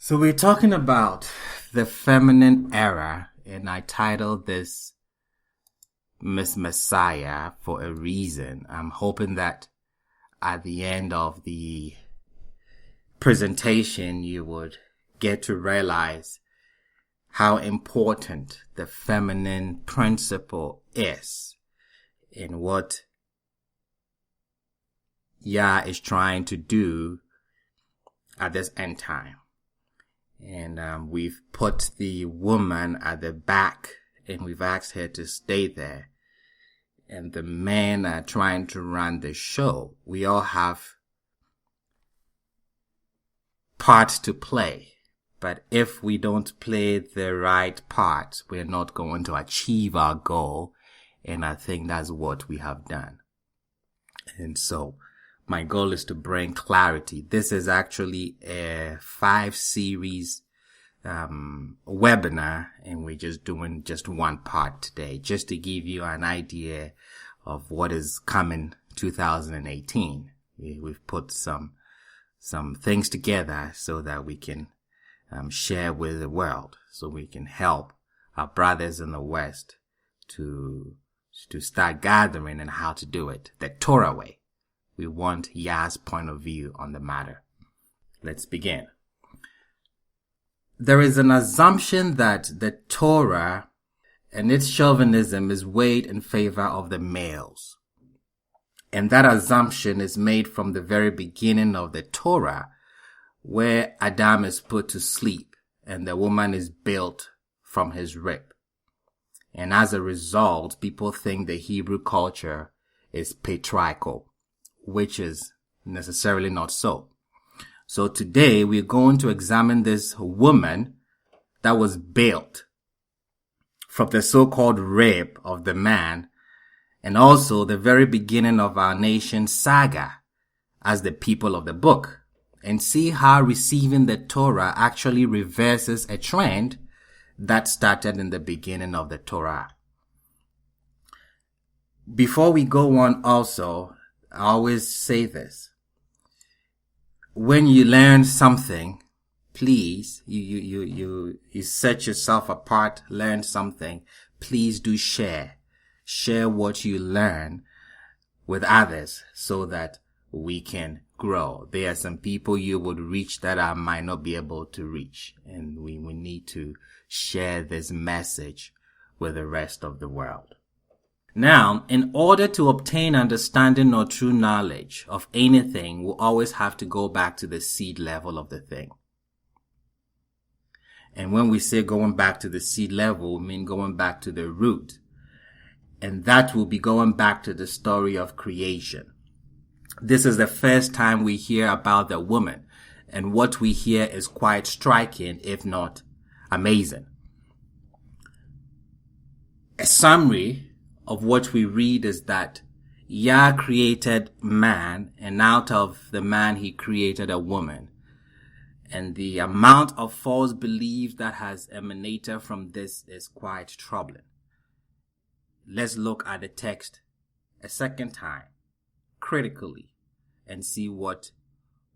So we're talking about the feminine era, and I titled this Miss Messiah for a reason. I'm hoping that at the end of the presentation, you would get to realize how important the feminine principle is in what Yah is trying to do at this end time. And we've put the woman at the back and we've asked her to stay there. And the men are trying to run the show. We all have parts to play. But if we don't play the right part, we're not going to achieve our goal. And I think that's what we have done. And so my goal is to bring clarity. This is actually a 5-series webinar, and we're just doing just one part today, just to give you an idea of what is coming 2018. We've put some things together so that we can share with the world, so we can help our brothers in the West to start gathering and how to do it the Torah way. We want Yah's point of view on the matter. Let's begin. There is an assumption that the Torah and its chauvinism is weighed in favor of the males. And that assumption is made from the very beginning of the Torah, where Adam is put to sleep and the woman is built from his rib. And as a result, people think the Hebrew culture is patriarchal, which is necessarily not so. So today we're going to examine this woman that was built from the so-called rib of the man, and also the very beginning of our nation's saga as the people of the book, and see how receiving the Torah actually reverses a trend that started in the beginning of the Torah. Before we go on also, I always say this. When you learn something, please, you set yourself apart, learn something. Please do share. Share what you learn with others so that we can grow. There are some people you would reach that I might not be able to reach. And we need to share this message with the rest of the world. Now, in order to obtain understanding or true knowledge of anything, we'll always have to go back to the seed level of the thing. And when we say going back to the seed level, we mean going back to the root. And that will be going back to the story of creation. This is the first time we hear about the woman. And what we hear is quite striking, if not amazing. A summary of what we read is that Yah created man, and out of the man he created a woman. And the amount of false belief that has emanated from this is quite troubling. Let's look at the text a second time, critically, and see what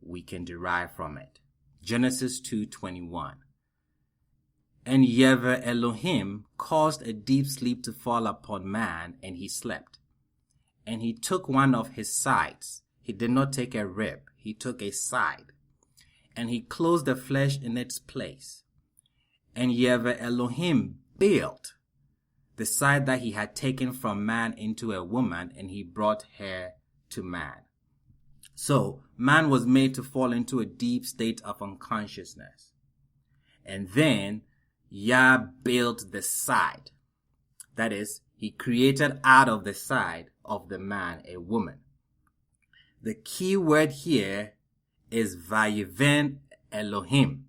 we can derive from it. Genesis 2:21. And Yehovah Elohim caused a deep sleep to fall upon man, and he slept. And he took one of his sides. He did not take a rib. He took a side. And he closed the flesh in its place. And Yehovah Elohim built the side that he had taken from man into a woman, and he brought her to man. So, man was made to fall into a deep state of unconsciousness. And then Yah built the side. That is, he created out of the side of the man a woman. The key word here is Vayiven Elohim.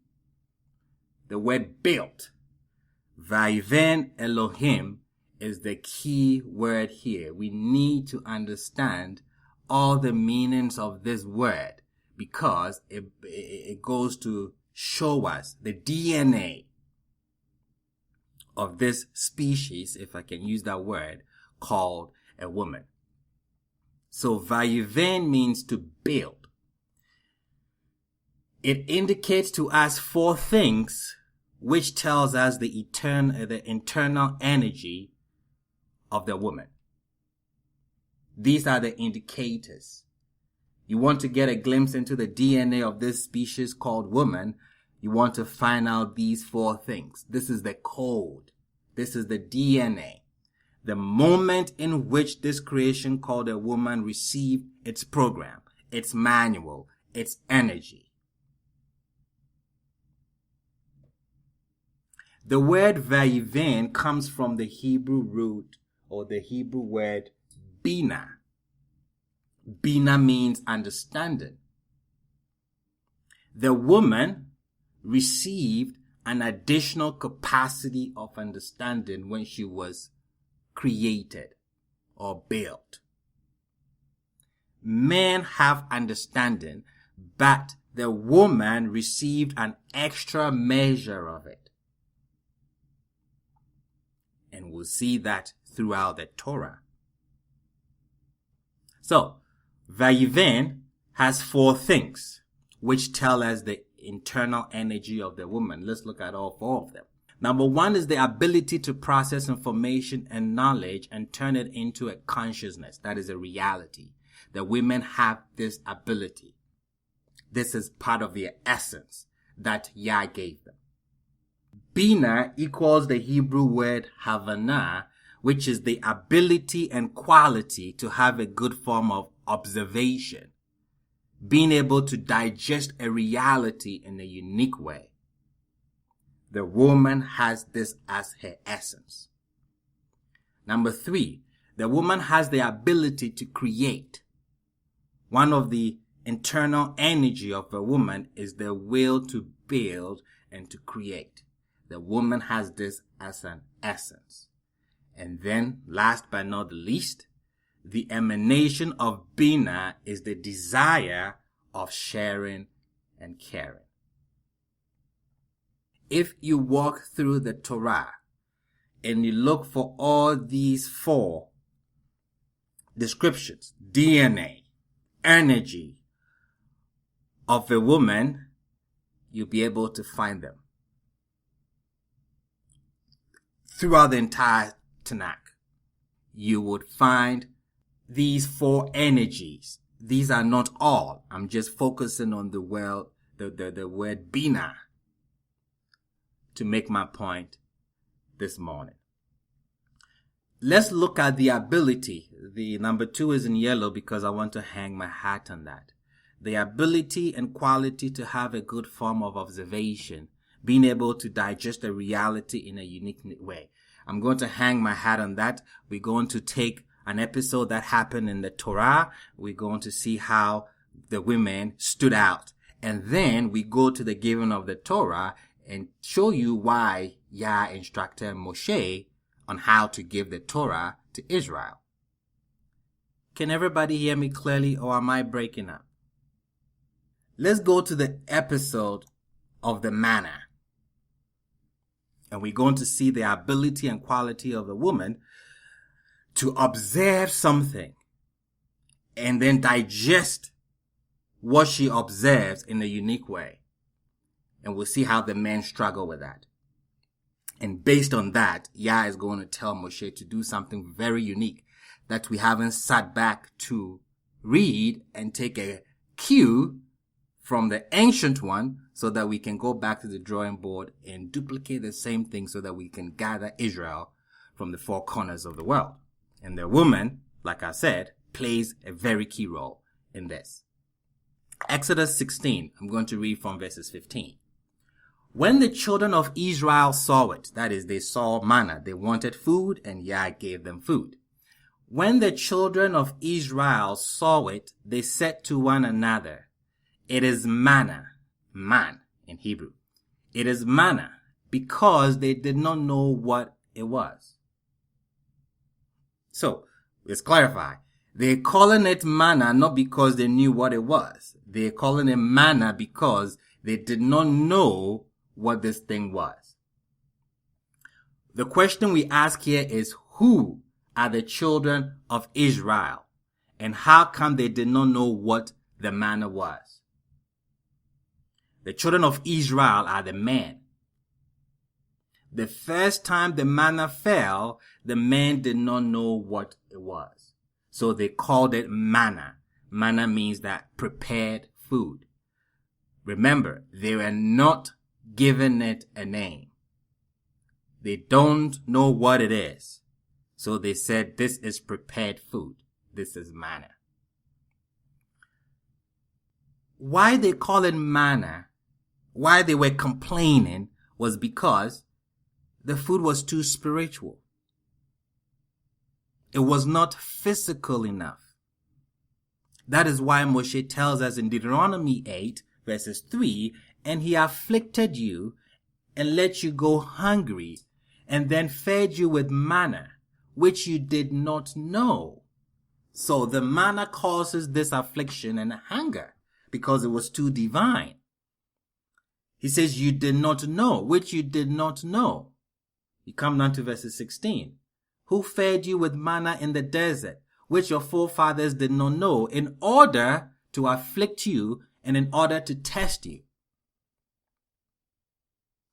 The word built. Vayiven Elohim is the key word here. We need to understand all the meanings of this word because it goes to show us the DNA of this species, if I can use that word, called a woman. So Vayiven means to build. It indicates to us four things, which tells us the internal energy of the woman. These are the indicators. You want to get a glimpse into the DNA of this species called woman, you want to find out these four things. This is the code. This is the DNA. The moment in which this creation called a woman received its program, its manual, its energy. The word vayiven comes from the Hebrew root or the Hebrew word bina. Bina means understanding. The woman received an additional capacity of understanding when she was created or built. Men have understanding, but the woman received an extra measure of it. And we'll see that throughout the Torah. So, Vayiven has four things which tell us the internal energy of the woman. Let's look at all four of them. Number one is the ability to process information and knowledge and turn it into a consciousness. That is a reality. The women have this ability. This is part of their essence that Yah gave them. Bina equals the Hebrew word Havanah, which is the ability and quality to have a good form of observation, being able to digest a reality in a unique way. The woman has this as her essence. Number three, the woman has the ability to create. One of the internal energy of a woman is the will to build and to create. The woman has this as an essence. And then, last but not the least, the emanation of Bina is the desire of sharing and caring. If you walk through the Torah and you look for all these four descriptions, DNA, energy of a woman, you'll be able to find them throughout the entire Tanakh. You would find these four energies. These are not all. I'm just focusing on the word Bina to make my point this morning. Let's look at the ability. The number 2 is in yellow because I want to hang my hat on that. The ability and quality to have a good form of observation, being able to digest a reality in a unique way. I'm going to hang my hat on that. We're going to take an episode that happened in the Torah. We're going to see how the women stood out. And then we go to the giving of the Torah and show you why Yah instructed Moshe on how to give the Torah to Israel. Can everybody hear me clearly, or am I breaking up? Let's go to the episode of the manna. And we're going to see the ability and quality of the woman to observe something and then digest what she observes in a unique way. And we'll see how the men struggle with that. And based on that, Yah is going to tell Moshe to do something very unique that we haven't sat back to read and take a cue from the ancient one so that we can go back to the drawing board and duplicate the same thing so that we can gather Israel from the four corners of the world. And the woman, like I said, plays a very key role in this. Exodus 16, I'm going to read from verses 15. When the children of Israel saw it, that is, they saw manna, they wanted food, and Yah gave them food. When the children of Israel saw it, they said to one another, "It is manna," man in Hebrew. It is manna, because they did not know what it was. So, let's clarify. They're calling it manna not because they knew what it was. They're calling it manna because they did not know what this thing was. The question we ask here is, who are the children of Israel? And how come they did not know what the manna was? The children of Israel are the men. The first time the manna fell, the men did not know what it was. So they called it manna. Manna means that prepared food. Remember, they were not given it a name. They don't know what it is. So they said, this is prepared food. This is manna. Why they call it manna, why they were complaining, was because the food was too spiritual. It was not physical enough. That is why Moshe tells us in Deuteronomy 8, verses 3, and he afflicted you and let you go hungry, and then fed you with manna, which you did not know. So the manna causes this affliction and hunger because it was too divine. He says, you did not know, which you did not know. You come down to verses 16. Who fed you with manna in the desert, which your forefathers did not know, in order to afflict you and in order to test you.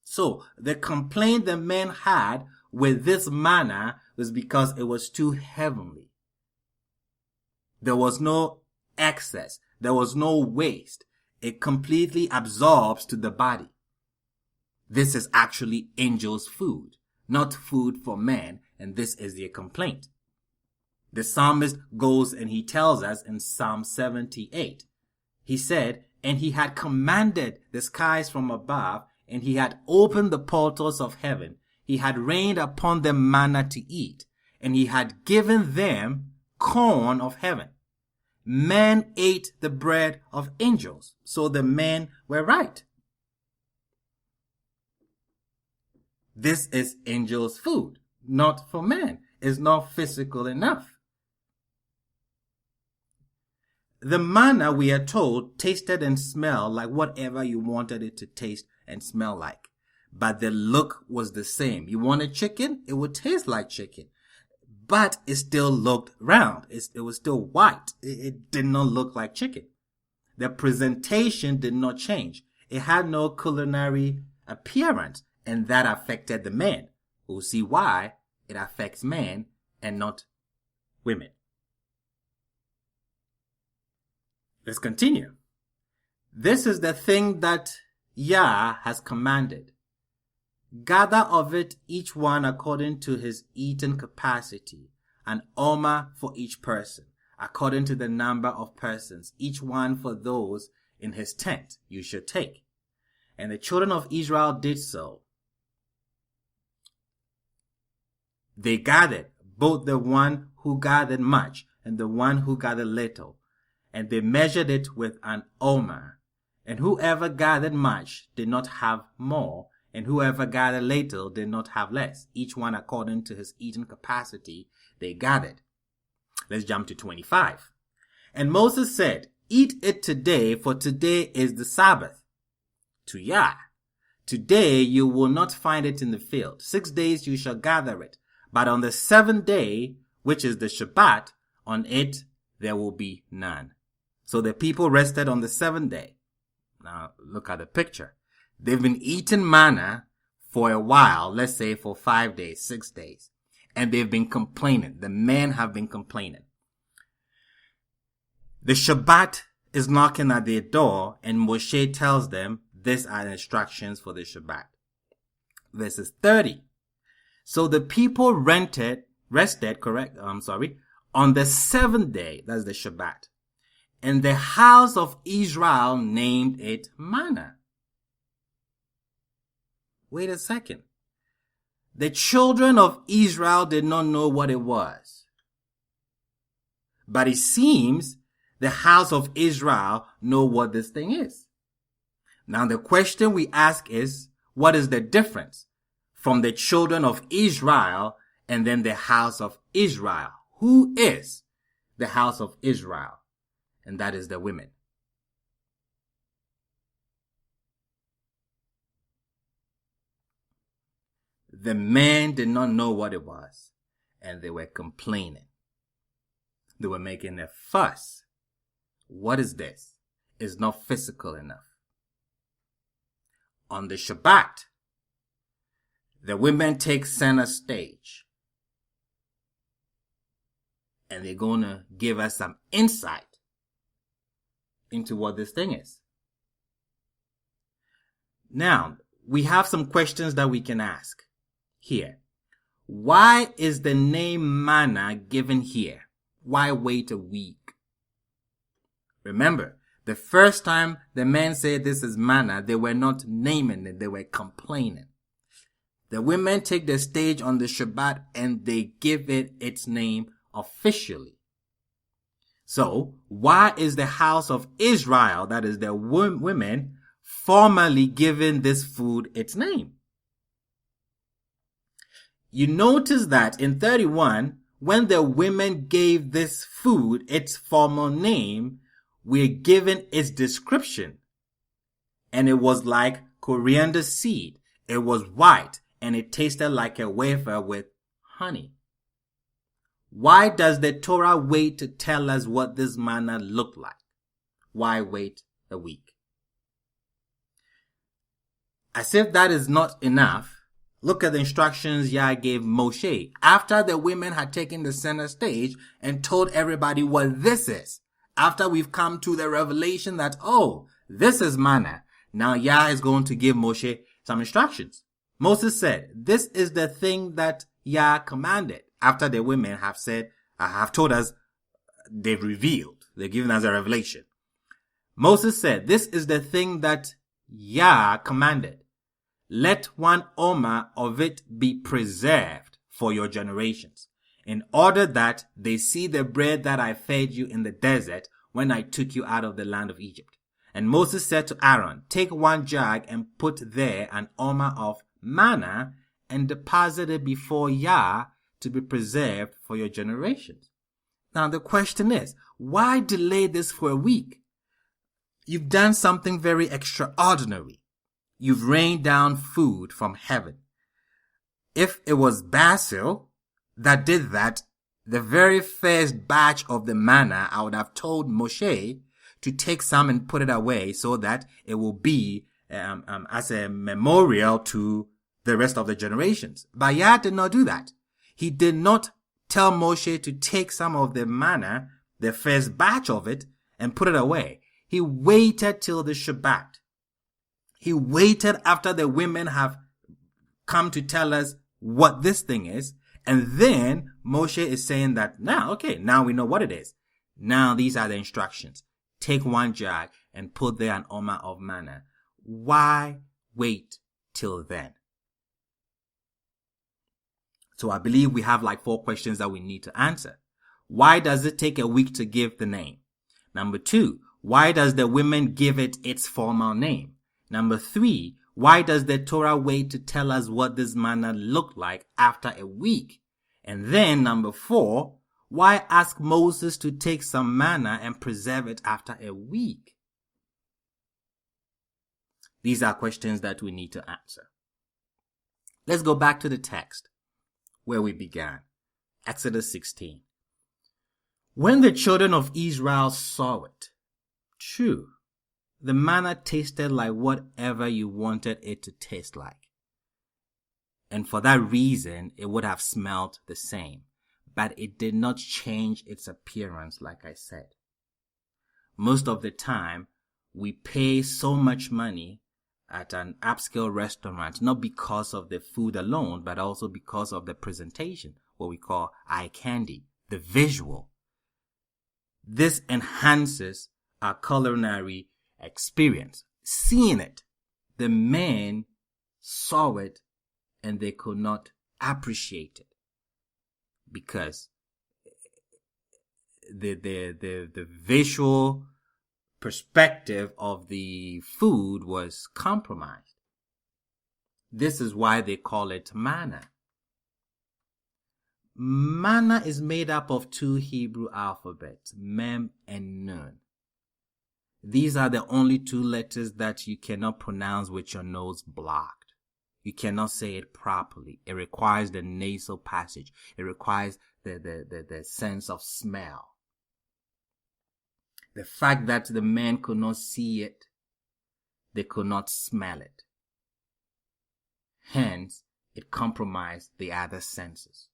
So the complaint the men had with this manna was because it was too heavenly. There was no excess. There was no waste. It completely absorbs to the body. This is actually angels' food, not food for men, and this is their complaint. The psalmist goes and he tells us in Psalm 78, he said, and he had commanded the skies from above, and he had opened the portals of heaven. He had rained upon them manna to eat, and he had given them corn of heaven. Men ate the bread of angels, so the men were right. This is angels' food, not for men. It's not physical enough. The manna, we are told, tasted and smelled like whatever you wanted it to taste and smell like. But the look was the same. You wanted chicken? It would taste like chicken. But it still looked round. It was still white. It did not look like chicken. The presentation did not change. It had no culinary appearance, and that affected the men. We'll see why it affects men and not women. Let's continue. This is the thing that Yah has commanded. Gather of it each one according to his eating capacity, an Amaah for each person, according to the number of persons, each one for those in his tent you should take. And the children of Israel did so. They gathered, both the one who gathered much and the one who gathered little, and they measured it with an Amaah. And whoever gathered much did not have more, and whoever gathered little did not have less. Each one according to his eating capacity they gathered. Let's jump to 25. And Moses said, eat it today, for today is the Sabbath to Yah. Today you will not find it in the field. 6 days you shall gather it. But on the 7th day, which is the Shabbat, on it there will be none. So the people rested on the 7th day. Now look at the picture. They've been eating manna for a while, let's say for 5 days, 6 days. And they've been complaining. The men have been complaining. The Shabbat is knocking at their door, and Moshe tells them these are the instructions for the Shabbat. Verses 30. So the people rested, on the 7th day, that's the Shabbat. And the house of Israel named it manna. Wait a second. The children of Israel did not know what it was. But it seems the house of Israel know what this thing is. Now the question we ask is, what is the difference from the children of Israel and then the house of Israel? Who is the house of Israel? And that is the women. The men did not know what it was, and they were complaining. They were making a fuss. What is this? It's not physical enough. on the Shabbat, the women take center stage. And they're going to give us some insight into what this thing is. Now, we have some questions that we can ask here. Why is the name manna given here? Why wait a week? Remember, the first time the men said this is manna, they were not naming it, they were complaining. The women take the stage on the Shabbat and they give it its name officially. So, why is the house of Israel, that is the women, formally giving this food its name? You notice that in 31, when the women gave this food its formal name, we're given its description. And it was like coriander seed. It was white and it tasted like a wafer with honey. Why does the Torah wait to tell us what this manna looked like? Why wait a week? As if that is not enough, look at the instructions Yah gave Moshe after the women had taken the center stage and told everybody what this is. After we've come to the revelation that, oh, this is manna. Now Yah is going to give Moshe some instructions. Moses said, this is the thing that Yah commanded. After the women have told us, they've revealed, they've given us a revelation. Moses said, this is the thing that Yah commanded. Let 1 omer of it be preserved for your generations, in order that they see the bread that I fed you in the desert when I took you out of the land of Egypt. And Moses said to Aaron, take 1 jug and put there 1 omer of manna and deposit it before Yah to be preserved for your generations. Now the question is, why delay this for a week? You've done something very extraordinary. You've rained down food from heaven. If it was Basil that did that, the very first batch of the manna, I would have told Moshe to take some and put it away so that it will be as a memorial to the rest of the generations. But Yah did not do that. He did not tell Moshe to take some of the manna, the first batch of it, and put it away. He waited till the Shabbat. He waited after the women have come to tell us what this thing is. And then Moshe is saying that now we know what it is. Now these are the instructions. Take 1 jug and put there 1 omer of manna. Why wait till then? So I believe we have like 4 questions that we need to answer. Why does it take a week to give the name? Number 2, why does the women give it its formal name? Number 3, why does the Torah wait to tell us what this manna looked like after a week? And then number 4, why ask Moses to take some manna and preserve it after a week? These are questions that we need to answer. Let's go back to the text where we began. Exodus 16. When the children of Israel saw it, true, the manna tasted like whatever you wanted it to taste like. And for that reason, it would have smelled the same. But it did not change its appearance, like I said. Most of the time, we pay so much money at an upscale restaurant, not because of the food alone, but also because of the presentation, what we call eye candy, the visual. This enhances our culinary experience. Seeing it, the men saw it and they could not appreciate it because the visual perspective of the food was compromised. This is why they call it manna. Manna is made up of 2 Hebrew alphabets, Mem and Nun. These are the only 2 letters that you cannot pronounce with your nose blocked. You cannot say it properly. It requires the nasal passage. It requires the sense of smell. The fact that the men could not see it, they could not smell it. Hence, it compromised the other senses.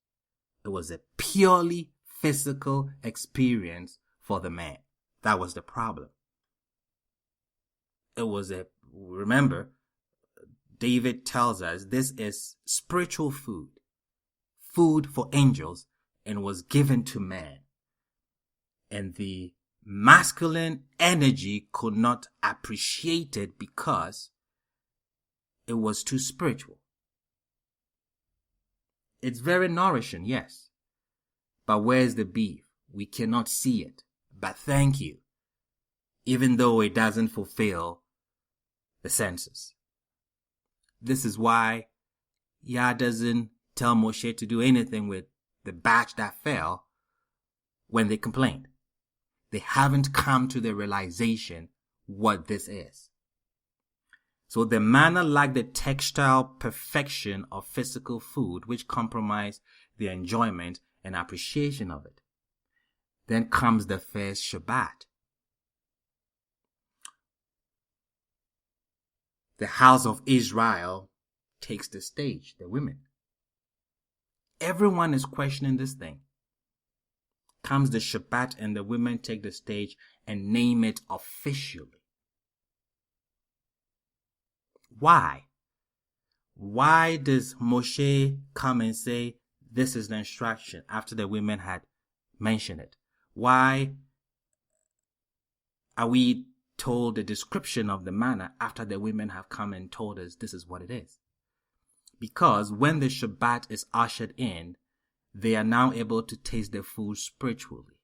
It was a purely physical experience for the man. That was the problem. Remember, David tells us this is spiritual food for angels, and was given to man. And the masculine energy could not appreciate it because it was too spiritual. It's very nourishing, yes. But where's the beef? We cannot see it. But thank you. Even though it doesn't fulfill the senses. This is why Yah doesn't tell Moshe to do anything with the batch that fell when they complained. They haven't come to the realization what this is. So the manna lacked the textile perfection of physical food, which compromised the enjoyment and appreciation of it. Then comes the first Shabbat. The house of Israel takes the stage, the women. Everyone is questioning this thing. Comes the Shabbat and the women take the stage and name it officially. Why? Why does Moshe come and say this is the instruction after the women had mentioned it? Why are we told the description of the manna after the women have come and told us this is what it is? Because when the Shabbat is ushered in, they are now able to taste the food spiritually.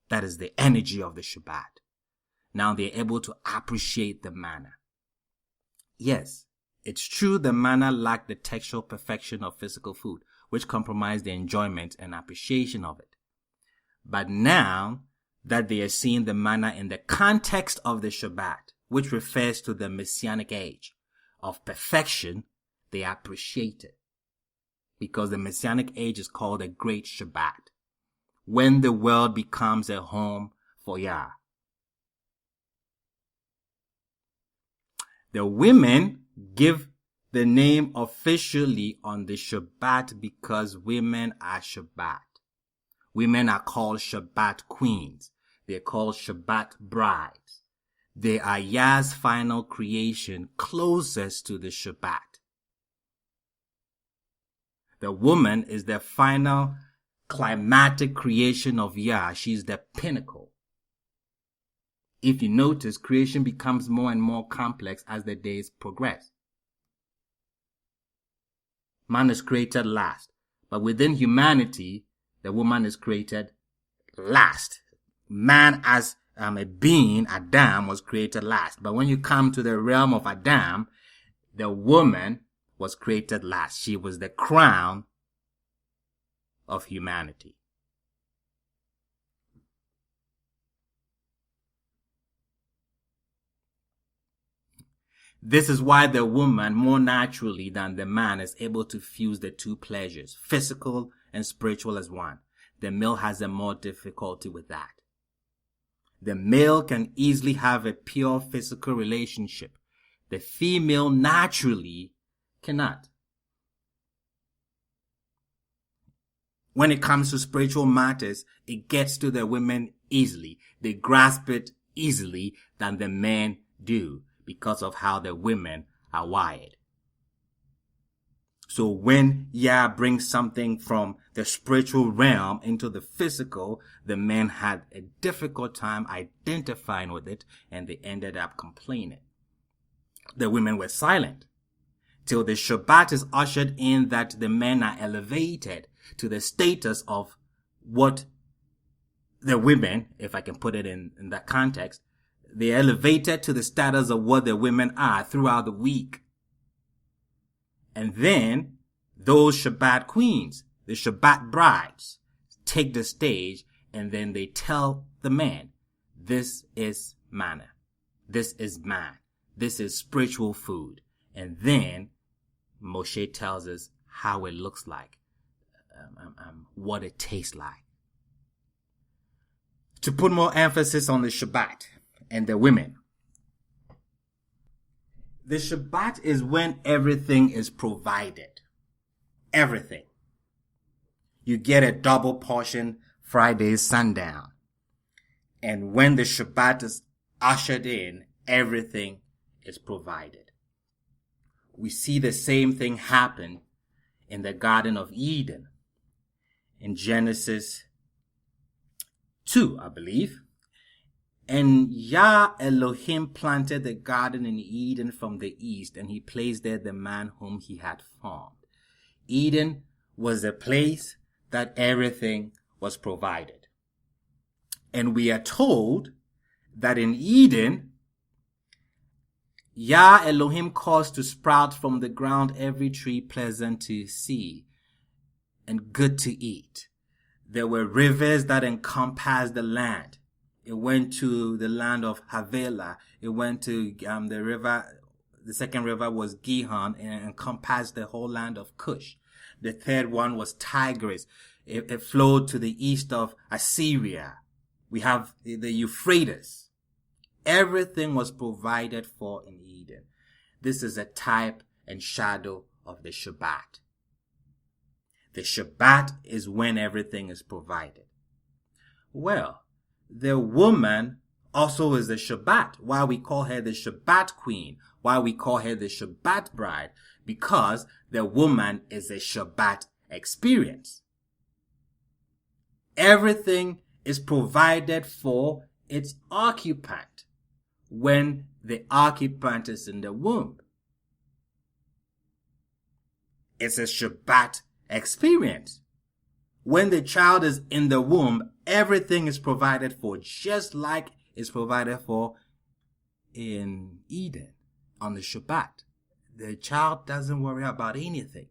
That is the energy of the Shabbat. Now they're able to appreciate the manna. Yes, it's true the manna lacked the textual perfection of physical food, which compromised the enjoyment and appreciation of it. But now that they are seeing the manna in the context of the Shabbat, which refers to the Messianic age of perfection, they appreciate it. Because the Messianic age is called a Great Shabbat, when the world becomes a home for Yah. The women give the name officially on the Shabbat because women are Shabbat. Women are called Shabbat queens. They're called Shabbat brides. They are Yah's final creation closest to the Shabbat. The woman is the final climatic creation of Yah. She's the pinnacle. If you notice, creation becomes more and more complex as the days progress. Man is created last, but within humanity, the woman is created last. Man as a being, Adam, was created last. But when you come to the realm of Adam, the woman was created last. She was the crown of humanity. This is why the woman, more naturally than the man, is able to fuse the two pleasures, physical and spiritual, as one. The male has a more difficulty with that. The male can easily have a pure physical relationship. The female naturally cannot. When it comes to spiritual matters, it gets to the women easily. They grasp it easily than the men do because of how the women are wired. So when Yah brings something from the spiritual realm into the physical, the men had a difficult time identifying with it and they ended up complaining. The women were silent till the Shabbat is ushered in, that the men are elevated to the status of what the women, if I can put it in that context, they're elevated to the status of what the women are throughout the week. And then those Shabbat queens, the Shabbat brides, take the stage and then they tell the man, this is manna. This is man. This is spiritual food. And then Moshe tells us how it looks like, what it tastes like. To put more emphasis on the Shabbat and the women, The Shabbat is when everything is provided. Everything. You get a double portion Friday sundown. And when the Shabbat is ushered in, everything is provided. We see the same thing happen in the Garden of Eden. In Genesis 2, I believe. And Yah Elohim planted the garden in Eden from the east, and he placed there the man whom he had formed. Eden was a place that everything was provided. And we are told that in Eden, Yah Elohim caused to sprout from the ground every tree pleasant to see and good to eat. There were rivers that encompassed the land. It went to the land of Havilah. It went to the river. The second river was Gihon and encompassed the whole land of Cush. The third one was Tigris. It flowed to the east of Assyria. We have the Euphrates. Everything was provided for in Eden. This is a type and shadow of the Shabbat. The Shabbat is when everything is provided. Well, the woman also is the Shabbat. Why we call her the Shabbat queen? Why we call her the Shabbat bride? Because the woman is a Shabbat experience. Everything is provided for its occupant when the occupant is in the womb. It's a Shabbat experience. When the child is in the womb, everything is provided for, just like it's provided for in Eden on the Shabbat. The child doesn't worry about anything.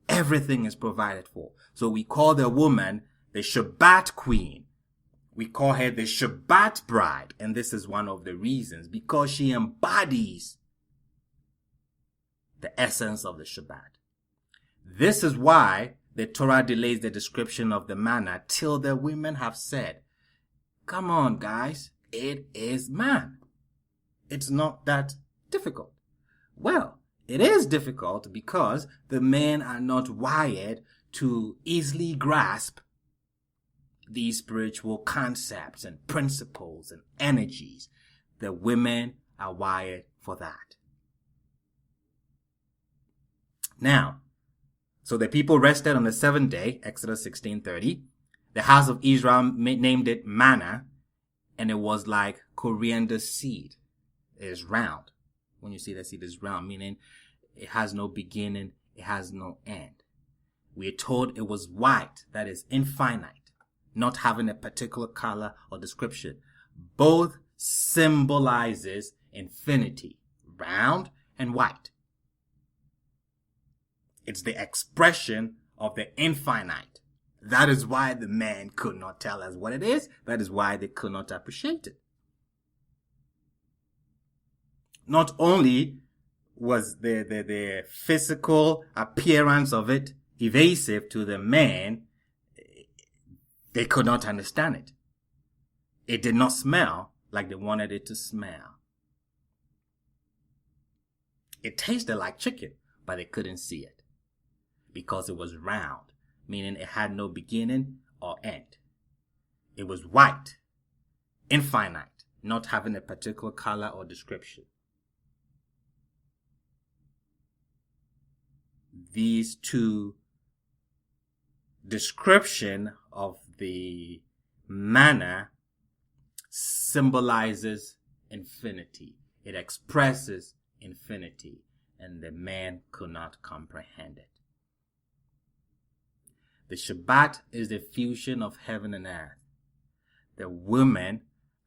Everything is provided for. So we call the woman the Shabbat queen. We call her the Shabbat bride. And this is one of the reasons, because she embodies the essence of the Shabbat. This is why the Torah delays the description of the manna till the women have said, come on, guys, it is man. It's not that difficult. Well, it is difficult because the men are not wired to easily grasp these spiritual concepts and principles and energies. The women are wired for that. Now, so the people rested on the seventh day, Exodus 16:30. The house of Israel named it manna, and it was like coriander seed. It is round. When you see the seed is round, meaning it has no beginning, it has no end. We are told it was white, that is infinite, not having a particular color or description. Both symbolizes infinity, round and white. It's the expression of the infinite. That is why the man could not tell us what it is. That is why they could not appreciate it. Not only was the physical appearance of it evasive to the man, they could not understand it. It did not smell like they wanted it to smell. It tasted like chicken, but they couldn't see it because it was round, meaning it had no beginning or end. It was white, infinite, not having a particular color or description. These two description of the manna symbolizes infinity. It expresses infinity, and the man could not comprehend it. The Shabbat is the fusion of heaven and earth. The women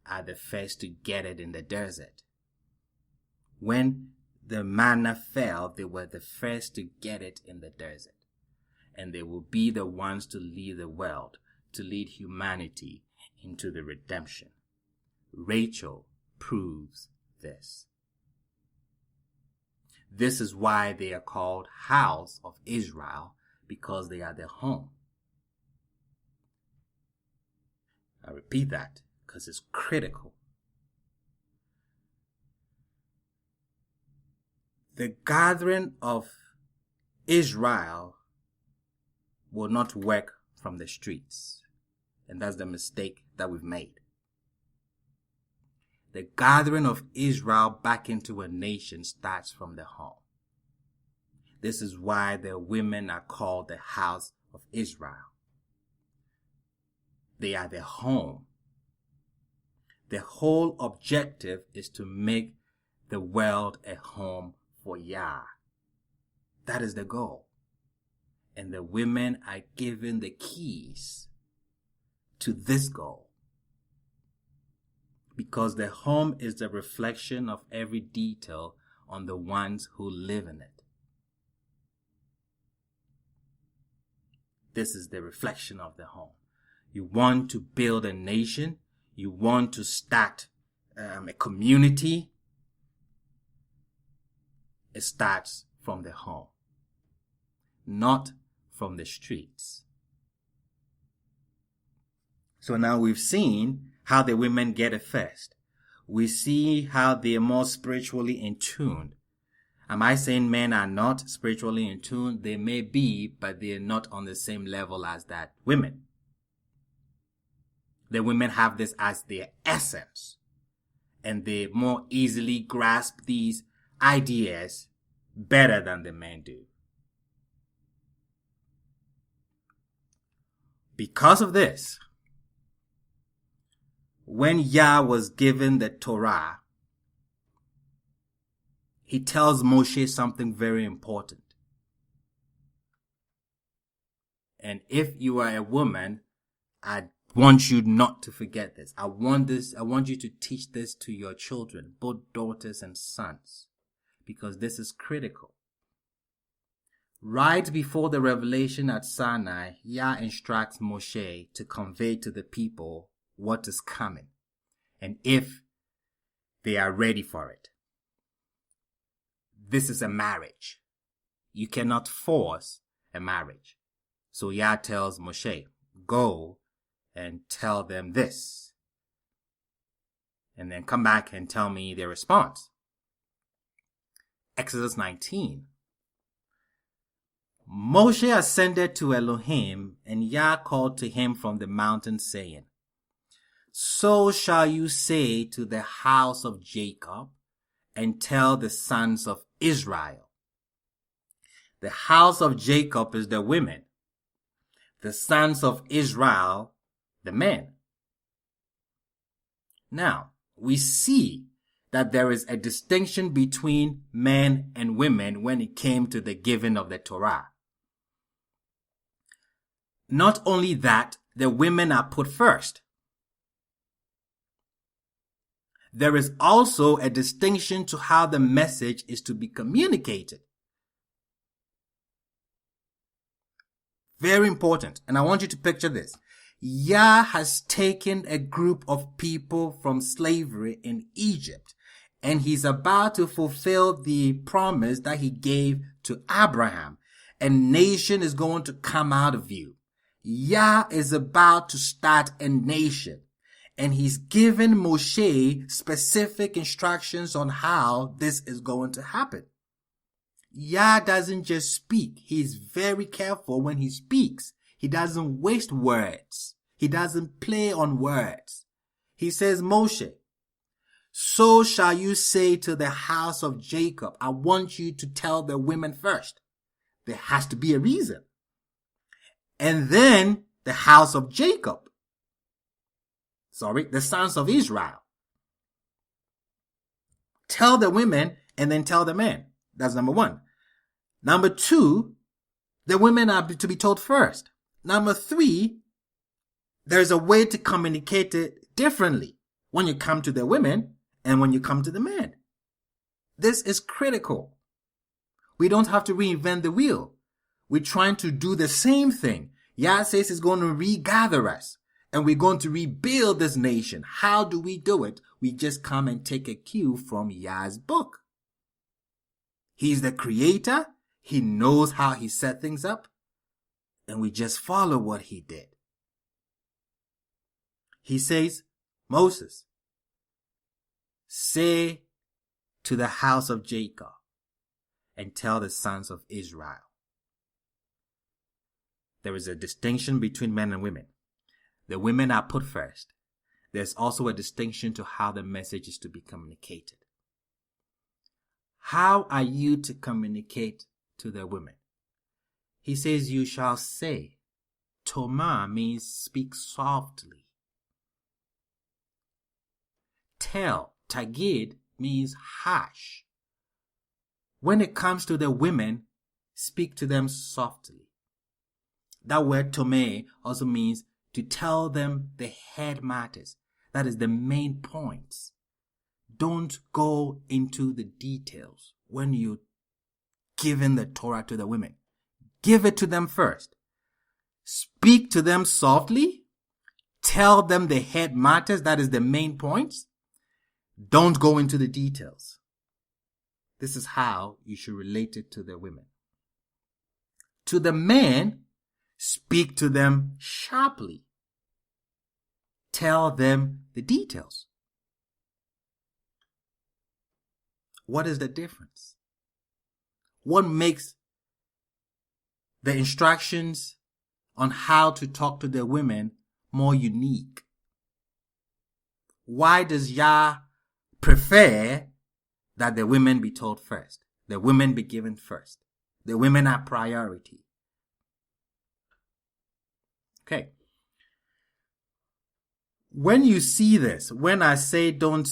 are the first to get it in the desert. When the manna fell, they were the first to get it in the desert. And they will be the ones to lead the world, to lead humanity into the redemption. Rachel proves this. This is why they are called House of Israel, because they are their home. I repeat that because it's critical. The gathering of Israel will not work from the streets. And that's the mistake that we've made. The gathering of Israel back into a nation starts from the home. This is why the women are called the house of Israel. They are the home. The whole objective is to make the world a home for Yah. That is the goal. And the women are given the keys to this goal. Because the home is the reflection of every detail on the ones who live in it. This is the reflection of the home. You want to build a nation. You want to start a community. It starts from the home, not from the streets. So now we've seen how the women get it first. We see how they are more spiritually in tune. Am I saying men are not spiritually in tune? They may be, but they are not on the same level as that women. The women have this as their essence, and they more easily grasp these ideas better than the men do. Because of this, when Yah was given the Torah, he tells Moshe something very important. And if you are a woman, I want you not to forget this. I want you to teach this to your children, both daughters and sons, because this is critical. Right before the revelation at Sinai, Yah instructs Moshe to convey to the people what is coming, and if they are ready for it. This is a marriage. You cannot force a marriage. So Yah tells Moshe, go and tell them this. And then come back and tell me their response. Exodus 19. Moshe ascended to Elohim, and Yah called to him from the mountain, saying, so shall you say to the house of Jacob, and tell the sons of Israel. The house of Jacob is the women. The sons of Israel, the men. Now, we see that there is a distinction between men and women when it came to the giving of the Torah. Not only that, the women are put first. There is also a distinction to how the message is to be communicated. Very important. And I want you to picture this. Yah has taken a group of people from slavery in Egypt, and he's about to fulfill the promise that he gave to Abraham. A nation is going to come out of you. Yah is about to start a nation. And he's given Moshe specific instructions on how this is going to happen. Yah doesn't just speak. He's very careful when he speaks. He doesn't waste words. He doesn't play on words. He says, Moshe, so shall you say to the house of Jacob. I want you to tell the women first. There has to be a reason. And then the house of Jacob. The sons of Israel. Tell the women and then tell the men. That's number one. Number two, the women are to be told first. Number three, there's a way to communicate it differently when you come to the women and when you come to the men. This is critical. We don't have to reinvent the wheel. We're trying to do the same thing. Yah says he's going to regather us. And we're going to rebuild this nation. How do we do it? We just come and take a cue from Yah's book. He's the creator. He knows how he set things up. And we just follow what he did. He says, Moses, say to the house of Jacob. and tell the sons of Israel. There is a distinction between men and women. The women are put first. There's also a distinction to how the message is to be communicated. How are you to communicate to the women? He says, you shall say. Toma means speak softly. Tell, tagid, means harsh. When it comes to the women, speak to them softly. That word tome also means to tell them the head matters. That is the main points. Don't go into the details when you're giving the Torah to the women. Give it to them first. Speak to them softly. Tell them the head matters. That is the main points. Don't go into the details. This is how you should relate it to the women. To the men, speak to them sharply. Tell them the details. What is the difference? What makes the instructions on how to talk to the women more unique? Why does Yah prefer that the women be told first? The women be given first. The women are priority. Okay. When you see this, when I say don't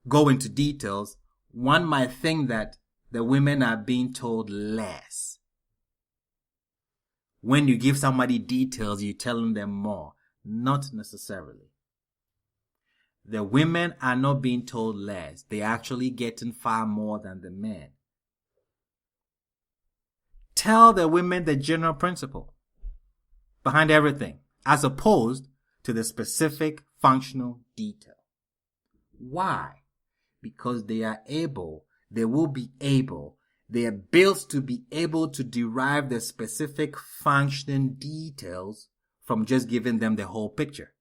go into details, one might think that the women are being told less. When you give somebody details, you're telling them more. Not necessarily. The women are not being told less. They're actually getting far more than the men. Tell the women the general principle behind everything, as opposed to the specific functional detail. Why? Because they will be able, they are built to be able to derive the specific functioning details from just giving them the whole picture.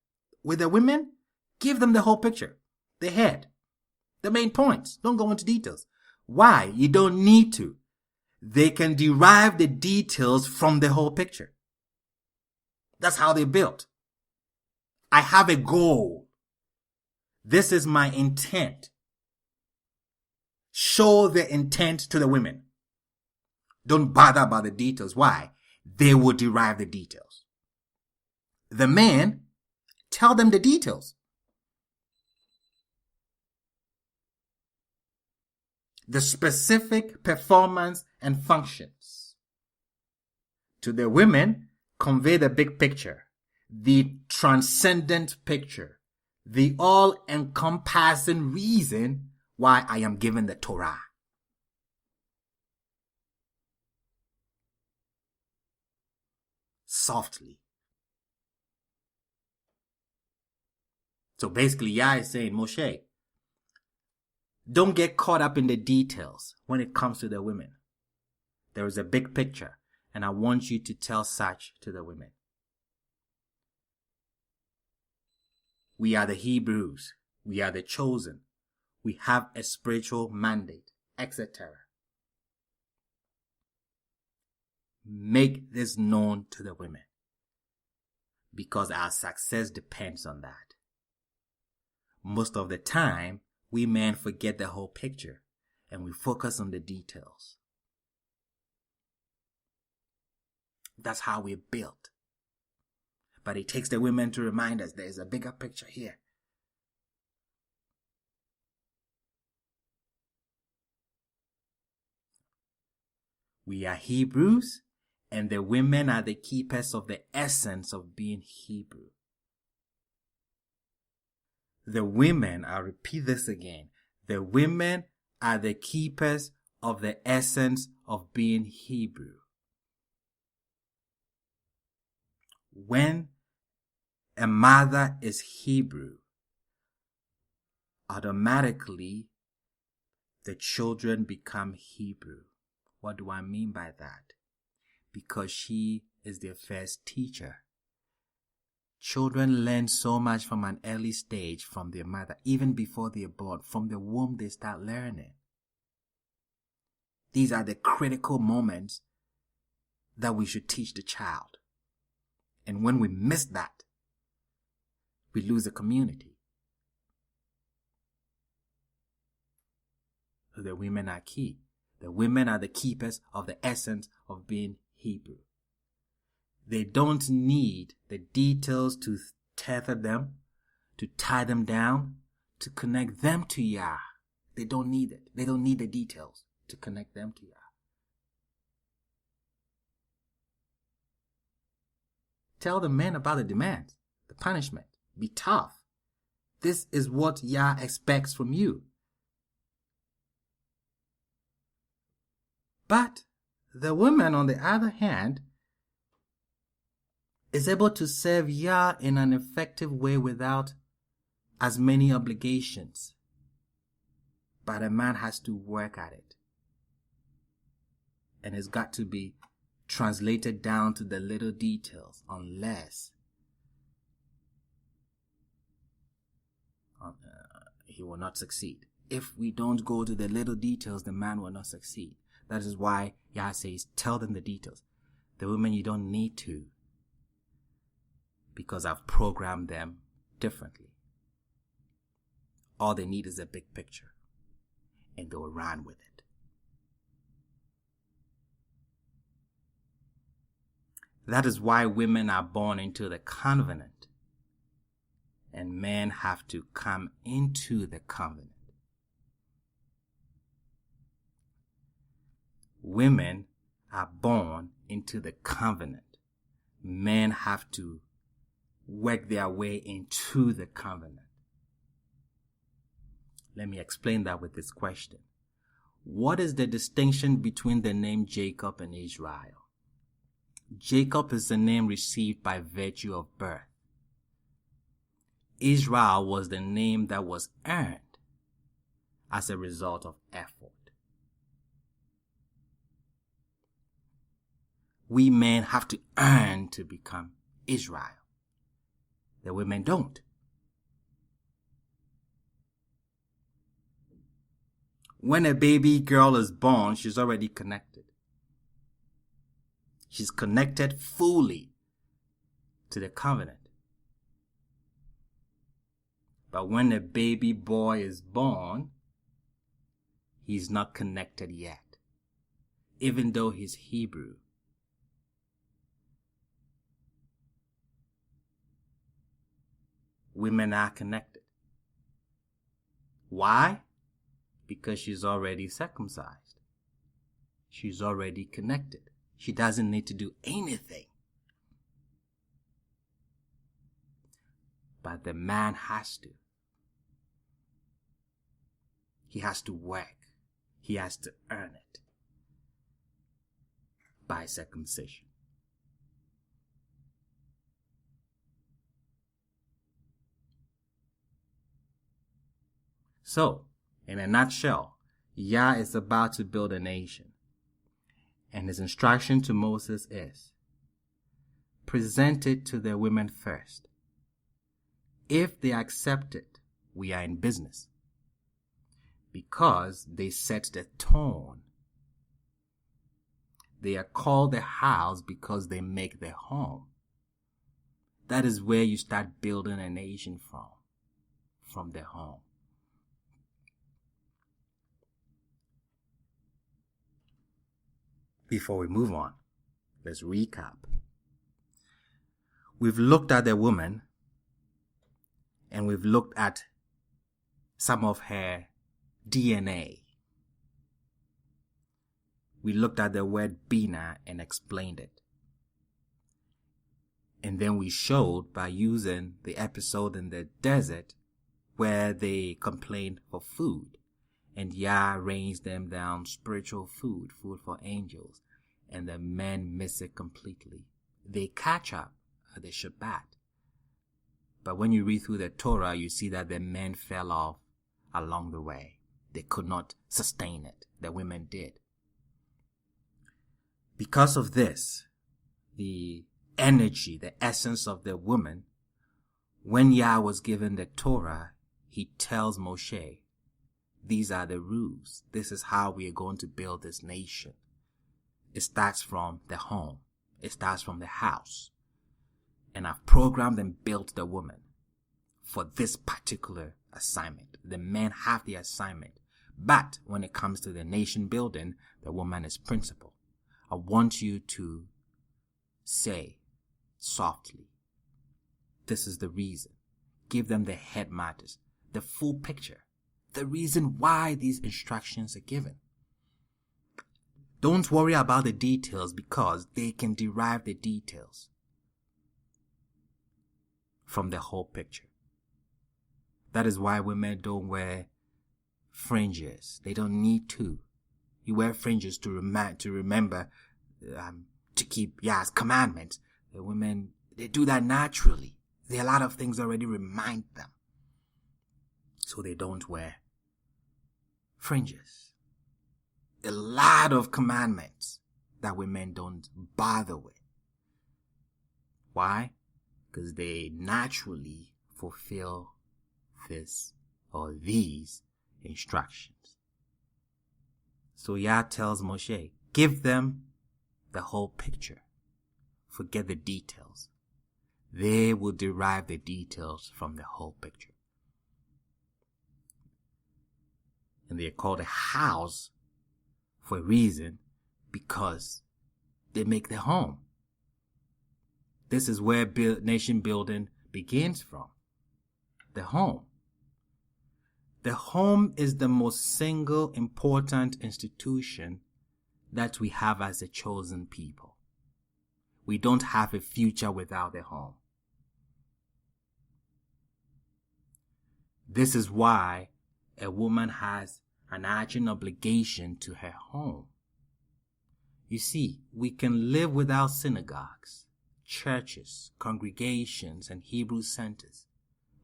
With the women, give them the whole picture, the head, the main points. Don't go into details. Why? You don't need to. They can derive the details from the whole picture. That's how they're built. I have a goal. This is my intent. Show the intent to the women. Don't bother about the details. Why? They will derive the details. The men, tell them the details. The specific performance and functions. To the women, convey the big picture, the transcendent picture, the all-encompassing reason why I am given the Torah. Softly. So basically, Yah is saying, Moshe, don't get caught up in the details when it comes to the women. There is a big picture, and I want you to tell such to the women. We are the Hebrews. We are the chosen. We have a spiritual mandate, etc. Make this known to the women, because our success depends on that. Most of the time, we men forget the whole picture and we focus on the details. That's how we're built. But it takes the women to remind us there's a bigger picture here. We are Hebrews, and the women are the keepers of the essence of being Hebrew. The women, I'll repeat this again, the women are the keepers of the essence of being Hebrew. When a mother is Hebrew, automatically the children become Hebrew. What do I mean by that? Because she is their first teacher. Children learn so much from an early stage from their mother, even before they are born. From the womb, they start learning. These are the critical moments that we should teach the child. And when we miss that, we lose the community. So the women are key. The women are the keepers of the essence of being Hebrew. They don't need the details to tether them, to tie them down, to connect them to Yah. They don't need it. They don't need the details to connect them to Yah. Tell the men about the demands, the punishment. Be tough. This is what Yah expects from you. But the woman, on the other hand, is able to serve Yah in an effective way without as many obligations. But a man has to work at it. And it's got to be translated down to the little details, unless he will not succeed. If we don't go to the little details, the man will not succeed. That is why Yah says, tell them the details. The women, you don't need to, because I've programmed them differently. All they need is a big picture, and they'll run with it. That is why women are born into the covenant, and men have to come into the covenant. Women are born into the covenant. Men have to work their way into the covenant. Let me explain that with this question. What is the distinction between the name Jacob and Israel? Jacob is the name received by virtue of birth. Israel was the name that was earned as a result of effort. We men have to earn to become Israel. The women don't. When a baby girl is born, she's already connected. She's connected fully to the covenant. But when a baby boy is born, he's not connected yet, even though he's Hebrew. Women are connected. Why? Because she's already circumcised. She's already connected. She doesn't need to do anything. But the man has to. He has to work. He has to earn it by circumcision. So, in a nutshell, Yah is about to build a nation. And his instruction to Moses is, present it to the women first. If they accept it, we are in business. Because they set the tone. They are called the house because they make the home. That is where you start building a nation from the home. Before we move on, let's recap. We've looked at the woman, and we've looked at some of her DNA. We looked at the word Bina and explained it. And then we showed by using the episode in the desert where they complained for food. And Yah rains them down spiritual food for angels. And the men miss it completely. They catch up at the Shabbat. But when you read through the Torah, you see that the men fell off along the way. They could not sustain it. The women did. Because of this, the energy, the essence of the woman, when Yah was given the Torah, he tells Moshe, these are the rules. This is how we are going to build this nation. It starts from the home. It starts from the house. And I've programmed and built the woman for this particular assignment. The men have the assignment. But when it comes to the nation building, the woman is principal. I want you to say softly, this is the reason. Give them the head matters, the full picture, the reason why these instructions are given. Don't worry about the details because they can derive the details from the whole picture. That is why women don't wear fringes. They don't need to. You wear fringes to remember to keep Yah's commandments. The women, they do that naturally. There are a lot of things already remind them. So they don't wear fringes. A lot of commandments that women don't bother with. Why? Because they naturally fulfill this or these instructions. So Yah tells Moshe, give them the whole picture. Forget the details. They will derive the details from the whole picture. And they are called a house for a reason, because they make the home. This is where nation building begins from. The home. The home is the most single important institution that we have as a chosen people. We don't have a future without a home. This is why a woman has an urgent obligation to her home. You see, we can live without synagogues, churches, congregations, and Hebrew centers.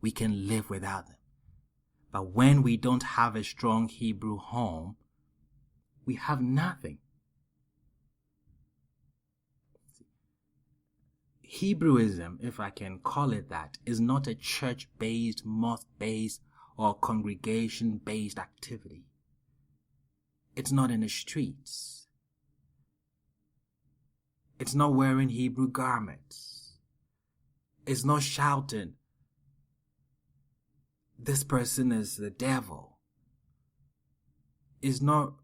We can live without them. But when we don't have a strong Hebrew home, we have nothing. Hebrewism, if I can call it that, is not a church-based, mosque-based, or congregation-based activity. It's not in the streets. It's not wearing Hebrew garments. It's not shouting, this person is the devil. It's not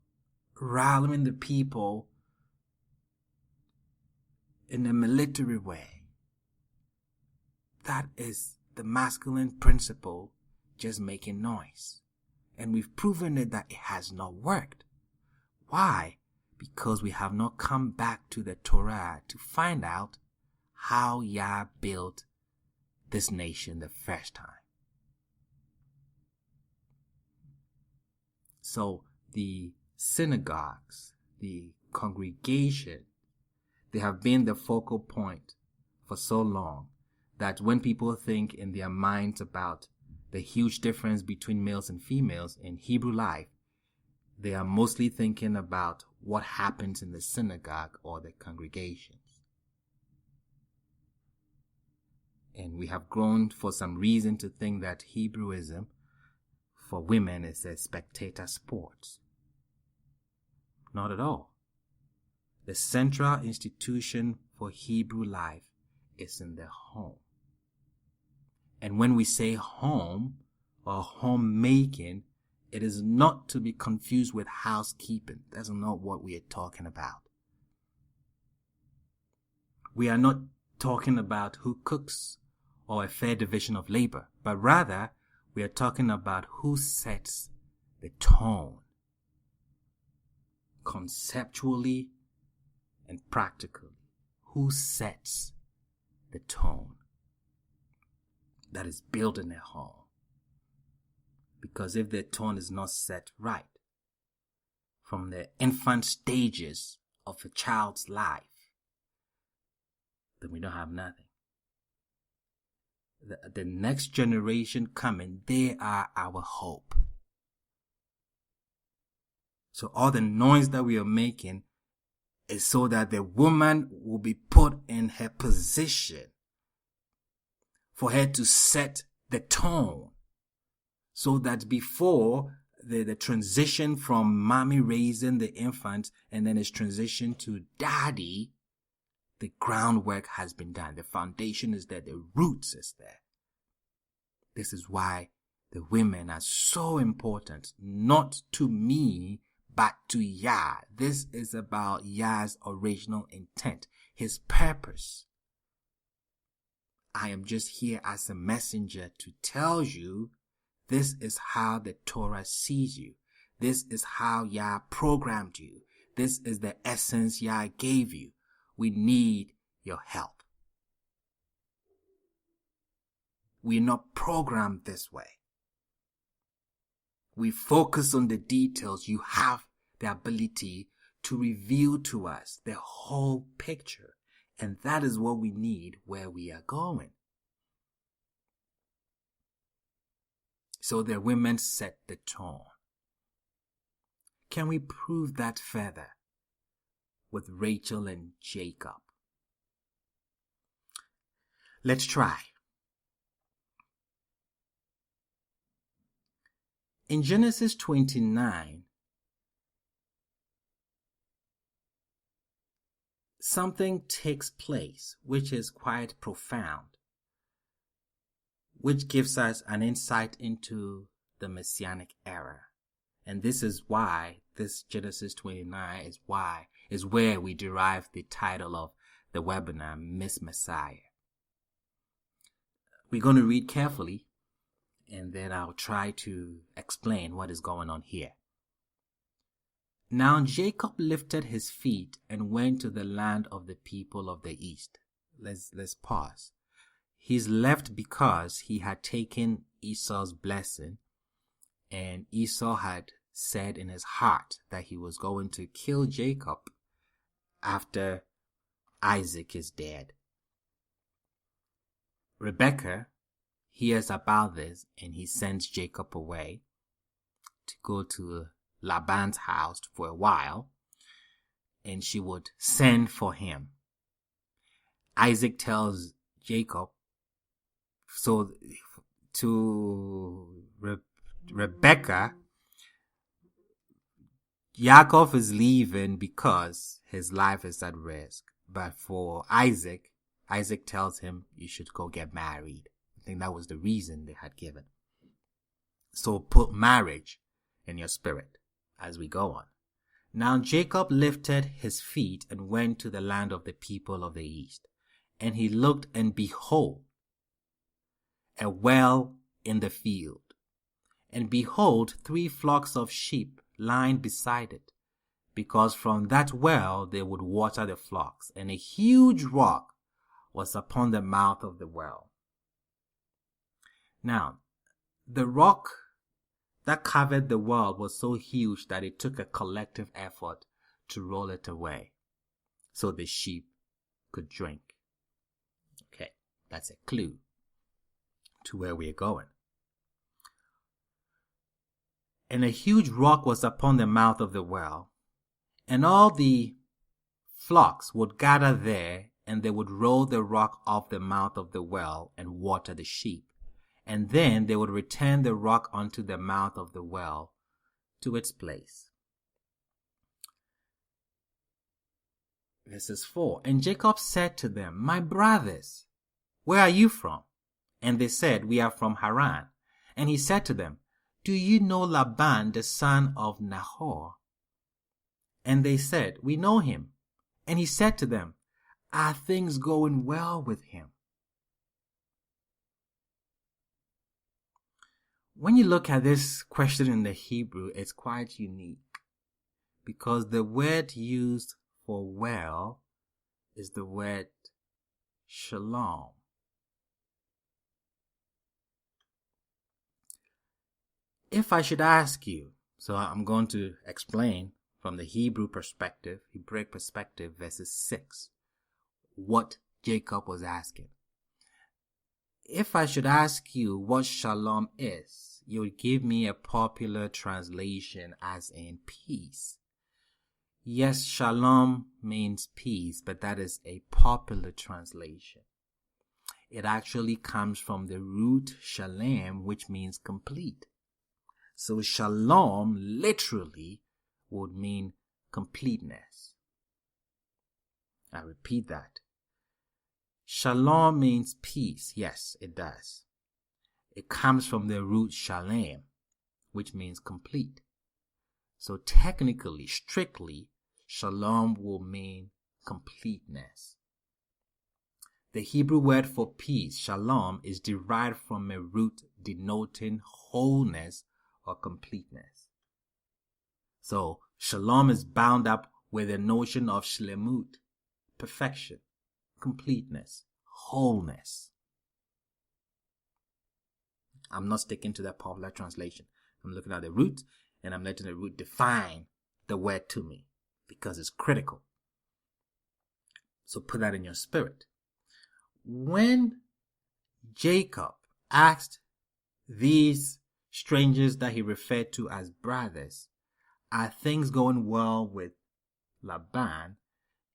rallying the people in a military way. That is the masculine principle just making noise. And we've proven it that it has not worked. Why? Because we have not come back to the Torah to find out how Yah built this nation the first time. So the synagogues, the congregation, they have been the focal point for so long that when people think in their minds about the huge difference between males and females in Hebrew life, they are mostly thinking about what happens in the synagogue or the congregations. And we have grown for some reason to think that Hebrewism for women is a spectator sport. Not at all. The central institution for Hebrew life is in the home. And when we say home or homemaking, it is not to be confused with housekeeping. That's not what we are talking about. We are not talking about who cooks or a fair division of labor, but rather we are talking about who sets the tone, conceptually and practically. Who sets the tone that is built in a home? Because if the tone is not set right from the infant stages of a child's life, then we don't have nothing. The next generation coming, they are our hope. So all the noise that we are making is so that the woman will be put in her position for her to set the tone, so that before the transition from mommy raising the infant and then its transition to daddy, the groundwork has been done. The foundation is there. The roots is there. This is why the women are so important, not to me, but to Yah. This is about Yah's original intent, his purpose. I am just here as a messenger to tell you this is how the Torah sees you. This is how Yah programmed you. This is the essence Yah gave you. We need your help. We're not programmed this way. We focus on the details. You have the ability to reveal to us the whole picture. And that is what we need where we are going. So the women set the tone. Can we prove that further with Rachel and Jacob? Let's try. In Genesis 29, something takes place which is quite profound, which gives us an insight into the Messianic era. And this is why this Genesis 29 is where we derive the title of the webinar, Miss Messiah. We're going to read carefully, and then I'll try to explain what is going on here. Now Jacob lifted his feet and went to the land of the people of the east. Let's pause. He's left because he had taken Esau's blessing, and Esau had said in his heart that he was going to kill Jacob after Isaac is dead. Rebekah hears about this, and he sends Jacob away to go to Laban's house for a while, and she would send for him. Isaac tells Jacob, so to Rebekah, Yaakov is leaving because his life is at risk. But for Isaac tells him, you should go get married. I think that was the reason they had given. So put marriage in your spirit as we go on. Now Jacob lifted his feet and went to the land of the people of the east. And he looked, and behold, a well in the field. And behold, 3 flocks of sheep lying beside it, because from that well they would water the flocks. And a huge rock was upon the mouth of the well. Now, the rock that covered the well was so huge that it took a collective effort to roll it away so the sheep could drink. Okay, that's a clue to where we're going. And a huge rock was upon the mouth of the well, and all the flocks would gather there, and they would roll the rock off the mouth of the well and water the sheep. And then they would return the rock unto the mouth of the well to its place. Verses 4. And Jacob said to them, my brothers, where are you from? And they said, we are from Haran. And he said to them, do you know Laban, the son of Nahor? And they said, we know him. And he said to them, are things going well with him? When you look at this question in the Hebrew, it's quite unique, because the word used for well is the word shalom. If I should ask you, so I'm going to explain from the Hebrew perspective, Hebraic perspective, verses 6, what Jacob was asking. If I should ask you what shalom is, you would give me a popular translation as in peace. Yes, shalom means peace, but that is a popular translation. It actually comes from the root shalem, which means complete. So shalom literally would mean completeness. I repeat that. Shalom means peace. Yes, it does. It comes from the root shalem, which means complete. So technically, strictly, shalom will mean completeness. The Hebrew word for peace, shalom, is derived from a root denoting wholeness or completeness. So shalom is bound up with the notion of shlemut, perfection, completeness, wholeness. I'm not sticking to that popular translation. I'm looking at the root, and I'm letting the root define the word to me because it's critical. So put that in your spirit. When Jacob asked these strangers that he referred to as brothers, are things going well with Laban?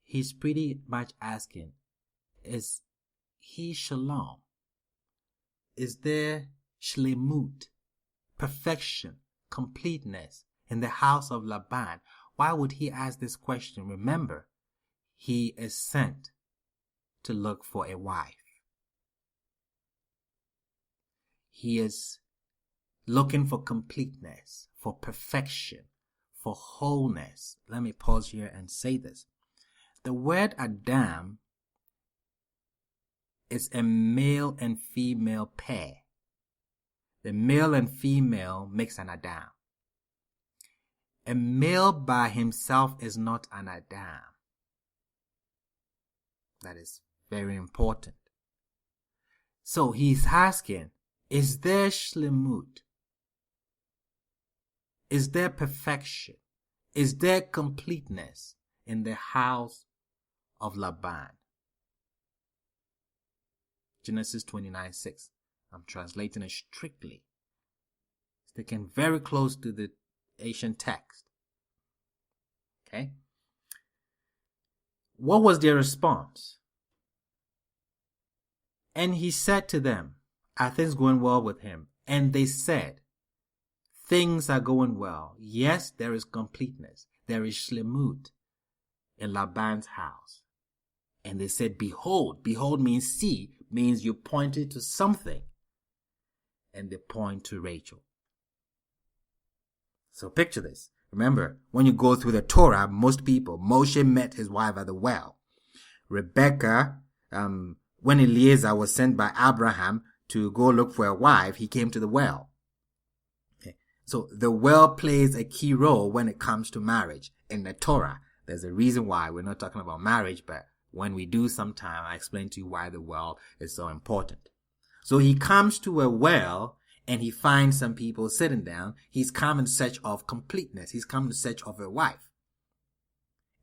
He's pretty much asking, is he shalom? Is there shlemut, perfection, completeness in the house of Laban? Why would he ask this question? Remember, he is sent to look for a wife. He is looking for completeness, for perfection, for wholeness. Let me pause here and say this. The word Adam is a male and female pair. The male and female makes an Adam. A male by himself is not an Adam. That is very important. So he's asking, is there shlemut? Is there perfection? Is there completeness in the house of Laban? Genesis 29:6. I'm translating it strictly. Sticking very close to the ancient text. Okay? What was their response? And he said to them, are things going well with him? And they said, things are going well. Yes, there is completeness. There is shlemut in Laban's house. And they said, behold. Behold means see, means you pointed to something. And they point to Rachel. So picture this. Remember, when you go through the Torah, most people, Moshe met his wife at the well. Rebecca, when Eliezer was sent by Abraham to go look for a wife, he came to the well. Okay. So the well plays a key role when it comes to marriage in the Torah. There's a reason why we're not talking about marriage, but when we do sometime, I explain to you why the well is so important. So he comes to a well and he finds some people sitting down. He's come in search of completeness. He's come in search of a wife.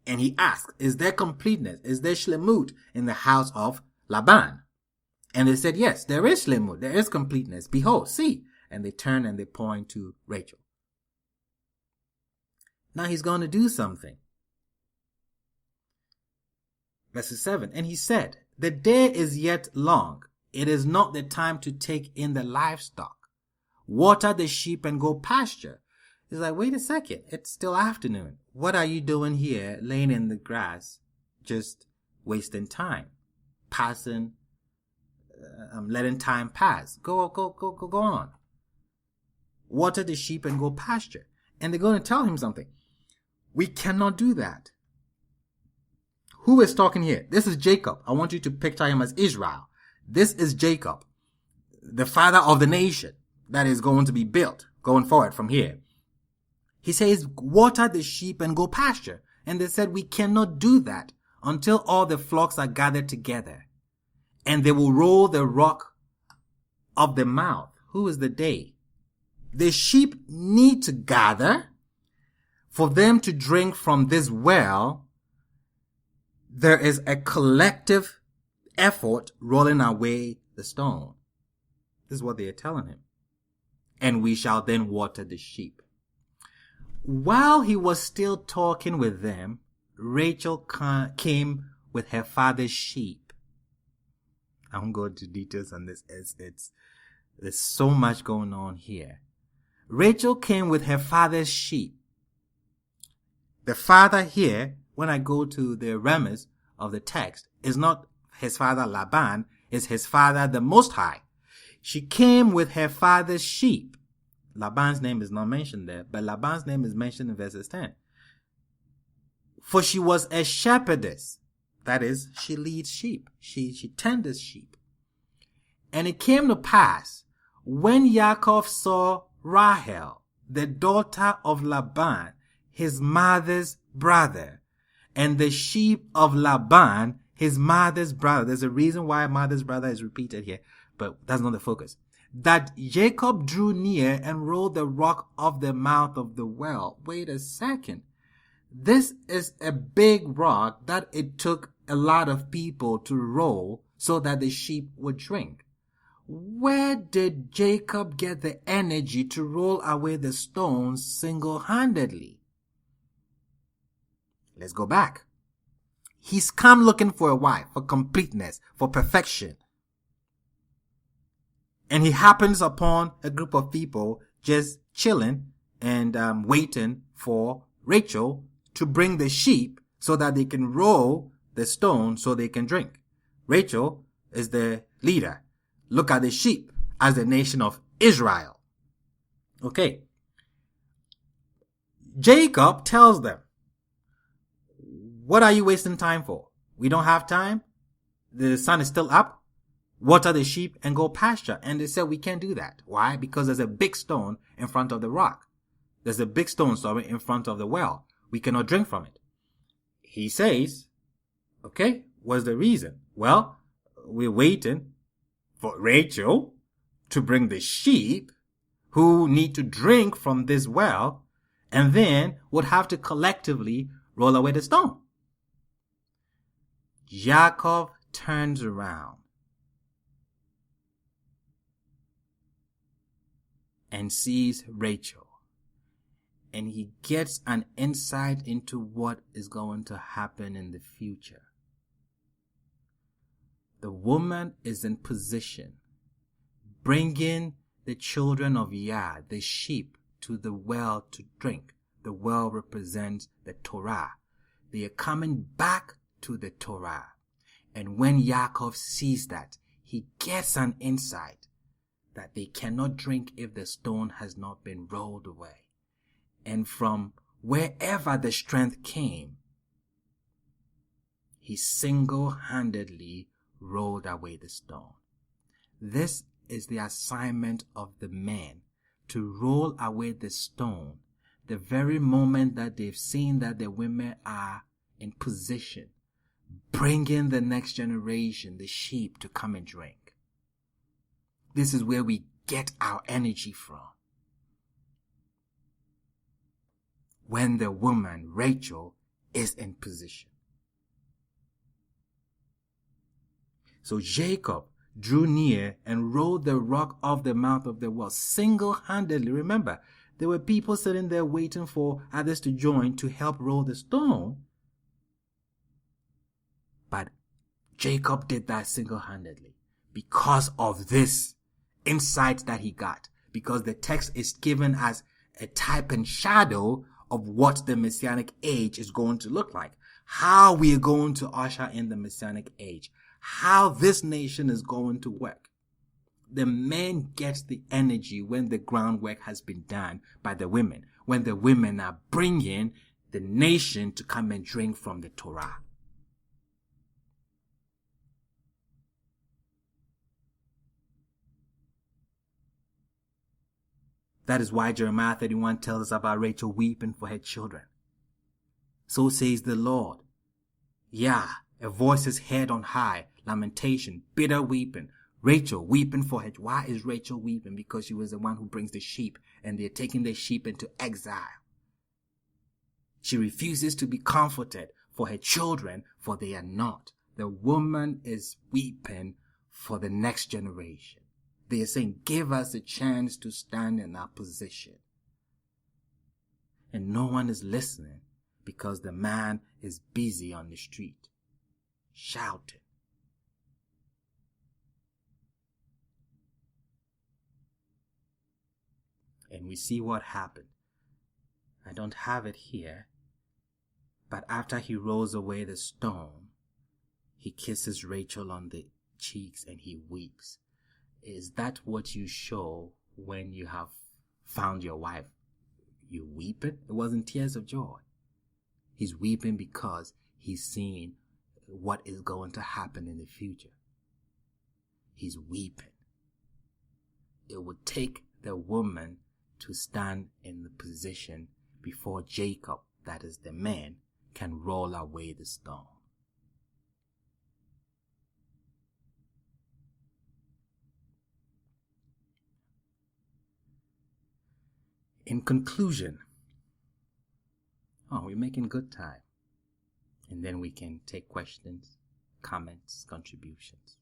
And he asks, is there completeness? Is there shlemut in the house of Laban? And they said, yes, there is shlemut. There is completeness. Behold, see. And they turn and they point to Rachel. Now he's going to do something. Verse 7. And he said, the day is yet long. It is not the time to take in the livestock. Water the sheep and go pasture. He's like, wait a second. It's still afternoon. What are you doing here, laying in the grass, just wasting time, passing, letting time pass? Go on. Water the sheep and go pasture. And they're going to tell him something. We cannot do that. Who is talking here? This is Jacob. I want you to picture him as Israel. This is Jacob, the father of the nation that is going to be built going forward from here. He says, water the sheep and go pasture. And they said, we cannot do that until all the flocks are gathered together. And they will roll the rock of the mouth. Who is the day? The sheep need to gather for them to drink from this well. There is a collective effort rolling away the stone. This is what they are telling him. And we shall then water the sheep. While he was still talking with them, Rachel came with her father's sheep. I won't go into details on this. There's so much going on here. Rachel came with her father's sheep. The father here, when I go to the premise of the text, is not his father Laban, is his father the Most High. She came with her father's sheep. Laban's name is not mentioned there, but Laban's name is mentioned in verses 10. For she was a shepherdess. That is, she leads sheep. She tenders sheep. And it came to pass, when Yaakov saw Rahel, the daughter of Laban, his mother's brother, and the sheep of Laban, his mother's brother. There's a reason why mother's brother is repeated here, but that's not the focus. That Jacob drew near and rolled the rock of the mouth of the well. Wait a second. This is a big rock that it took a lot of people to roll so that the sheep would drink. Where did Jacob get the energy to roll away the stones single-handedly? Let's go back. He's come looking for a wife, for completeness, for perfection. And he happens upon a group of people just chilling and waiting for Rachel to bring the sheep so that they can roll the stone so they can drink. Rachel is the leader. Look at the sheep as the nation of Israel. Okay. Jacob tells them, what are you wasting time for? We don't have time. The sun is still up. Water the sheep and go pasture. And they said, we can't do that. Why? Because there's a big stone in front of the rock. There's a big stone, in front of the well. We cannot drink from it. He says, okay, what's the reason? Well, we're waiting for Rachel to bring the sheep who need to drink from this well, and then would have to collectively roll away the stone. Jacob turns around and sees Rachel, and he gets an insight into what is going to happen in the future. The woman is in position, bringing the children of Yah, the sheep, to the well to drink. The well represents the Torah. They are coming back to the Torah. And when Yaakov sees that, he gets an insight that they cannot drink if the stone has not been rolled away. And from wherever the strength came, he single-handedly rolled away the stone. This is the assignment of the men, to roll away the stone the very moment that they've seen that the women are in position, bringing the next generation, the sheep, to come and drink. This is where we get our energy from. When the woman, Rachel, is in position. So Jacob drew near and rolled the rock off the mouth of the well single-handedly. Remember, there were people sitting there waiting for others to join to help roll the stone. But Jacob did that single-handedly because of this insight that he got. Because the text is given as a type and shadow of what the Messianic age is going to look like. How we are going to usher in the Messianic age. How this nation is going to work. The men get the energy when the groundwork has been done by the women. When the women are bringing the nation to come and drink from the Torah. That is why Jeremiah 31 tells us about Rachel weeping for her children. So says the Lord. Yeah, a voice is heard on high, lamentation, bitter weeping. Rachel weeping for her. Why is Rachel weeping? Because she was the one who brings the sheep, and they're taking the sheep into exile. She refuses to be comforted for her children, for they are not. The woman is weeping for the next generation. They are saying, give us a chance to stand in our position. And no one is listening because the man is busy on the street, shouting. And we see what happened. I don't have it here. But after he rolls away the stone, he kisses Rachel on the cheeks and he weeps. Is that what you show when you have found your wife? You weeping? It wasn't tears of joy. He's weeping because he's seeing what is going to happen in the future. He's weeping. It would take the woman to stand in the position before Jacob, that is the man, can roll away the stone. In conclusion, we're making good time. And then we can take questions, comments, contributions.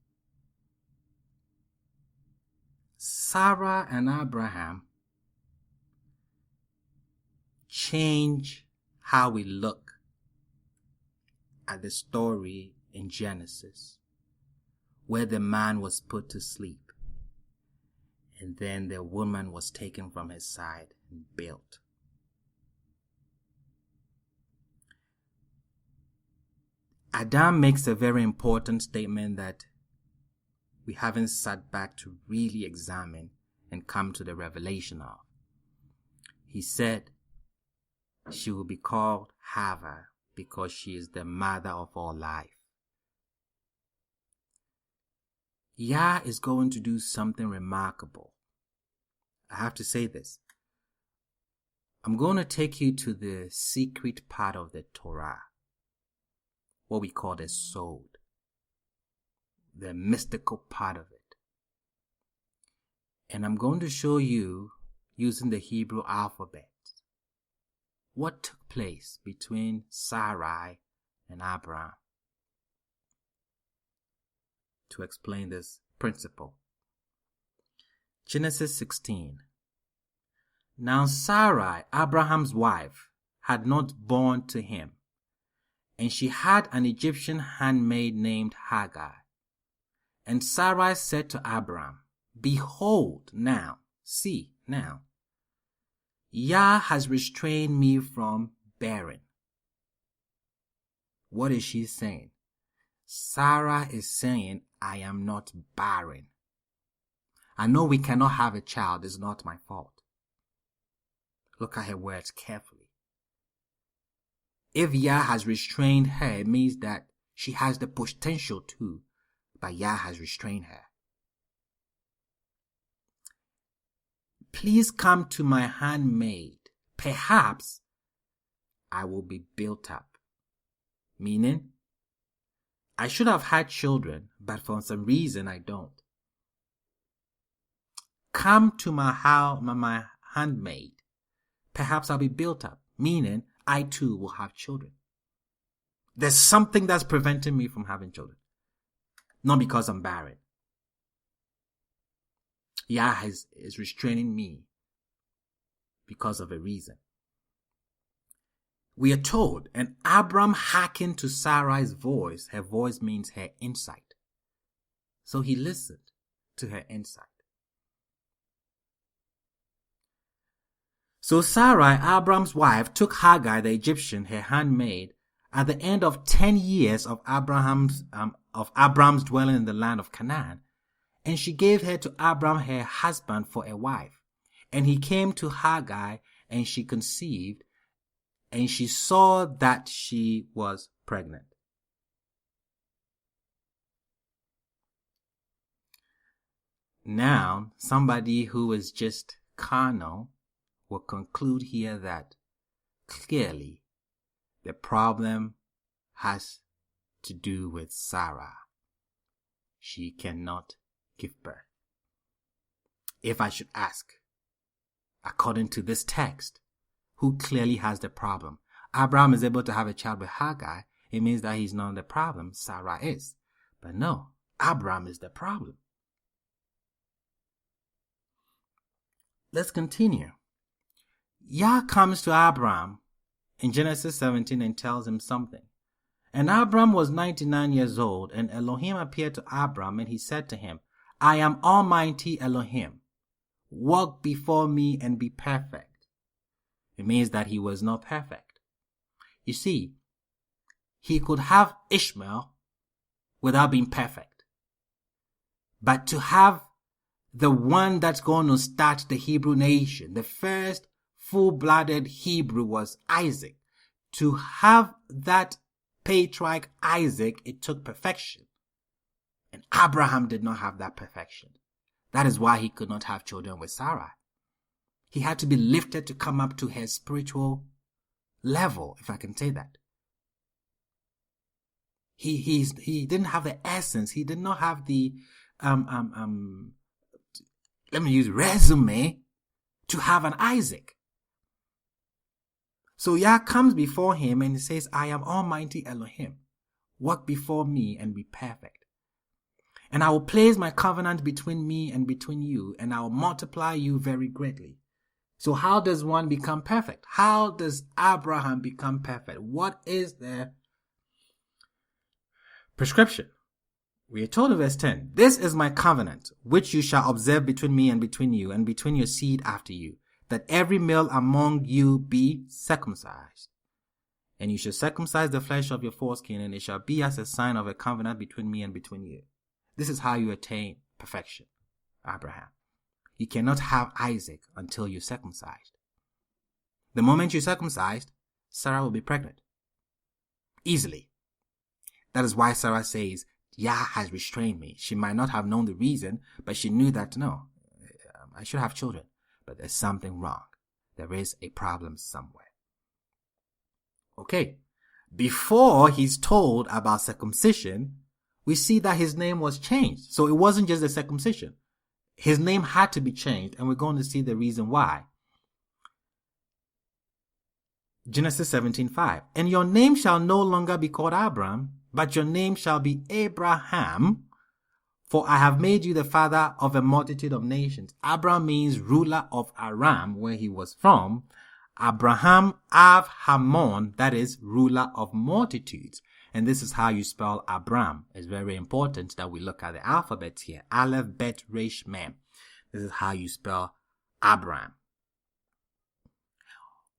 Sarah and Abraham change how we look at the story in Genesis, where the man was put to sleep, and then the woman was taken from his side and built. Adam makes a very important statement that we haven't sat back to really examine and come to the revelation of. He said she will be called Hava because she is the mother of all life. Yah is going to do something remarkable. I have to say this. I'm going to take you to the secret part of the Torah, what we call the Sod, the mystical part of it. And I'm going to show you, using the Hebrew alphabet, what took place between Sarai and Abraham to explain this principle. Genesis 16. Now Sarai, Abraham's wife, had not borne to him, and she had an Egyptian handmaid named Hagar. And Sarai said to Abraham, Behold now, see now, Yah has restrained me from bearing. What is she saying? Sarah is saying, I am not barren. I know we cannot have a child. It's not my fault. Look at her words carefully. If Yah has restrained her, it means that she has the potential to, but Yah has restrained her. Please come to my handmaid. Perhaps I will be built up. Meaning, I should have had children, but for some reason I don't. Come to my handmaid. Perhaps I'll be built up. Meaning, I too will have children. There's something that's preventing me from having children. Not because I'm barren. Yah is restraining me because of a reason. We are told, and Abram hearkened to Sarai's voice. Her voice means her insight. So he listened to her insight. So Sarai, Abram's wife, took Hagar the Egyptian, her handmaid, at the end of 10 years of Abram's dwelling in the land of Canaan, and she gave her to Abram her husband for a wife. And he came to Hagar, and she conceived, and she saw that she was pregnant. Now, somebody who is just carnal will conclude here that clearly the problem has to do with Sarah. She cannot give birth. If I should ask, according to this text, who clearly has the problem? Abraham is able to have a child with Hagar. It means that he's not the problem. Sarah is. But no, Abraham is the problem. Let's continue. Yah comes to Abraham in Genesis 17 and tells him something. And Abraham was 99 years old, and Elohim appeared to Abraham, and he said to him, I am Almighty Elohim. walk before me and be perfect. It means that he was not perfect. You see, he could have Ishmael without being perfect. But to have the one that's going to start the Hebrew nation, the first full-blooded Hebrew was Isaac. To have that patriarch Isaac, it took perfection. And Abraham did not have that perfection. That is why he could not have children with Sarah. He had to be lifted to come up to her spiritual level, if I can say that. He didn't have the essence. He did not have the let me use resume to have an Isaac. So Yah comes before him and he says, I am Almighty Elohim. Walk before me and be perfect. And I will place my covenant between me and between you, and I will multiply you very greatly. So how does one become perfect? How does Abraham become perfect? What is the prescription? We are told in verse 10, this is my covenant, which you shall observe between me and between you, and between your seed after you, that every male among you be circumcised. And you shall circumcise the flesh of your foreskin, and it shall be as a sign of a covenant between me and between you. This is how you attain perfection, Abraham. You cannot have Isaac until you're circumcised. The moment you're circumcised, Sarah will be pregnant. Easily. That is why Sarah says, Yah has restrained me. She might not have known the reason, but she knew that, no, I should have children. But there's something wrong. There is a problem somewhere. Okay. Before he's told about circumcision, we see that his name was changed. So it wasn't just the circumcision. His name had to be changed, and we're going to see the reason why. Genesis 17:5. And your name shall no longer be called Abram, but your name shall be Abraham, for I have made you the father of a multitude of nations. Abram means ruler of Aram, where he was from. Abraham, Av-Hamon, that is ruler of multitudes. And this is how you spell Abram. It's very important that we look at the alphabet here. Aleph, Bet, Resh, Mem. This is how you spell Abram.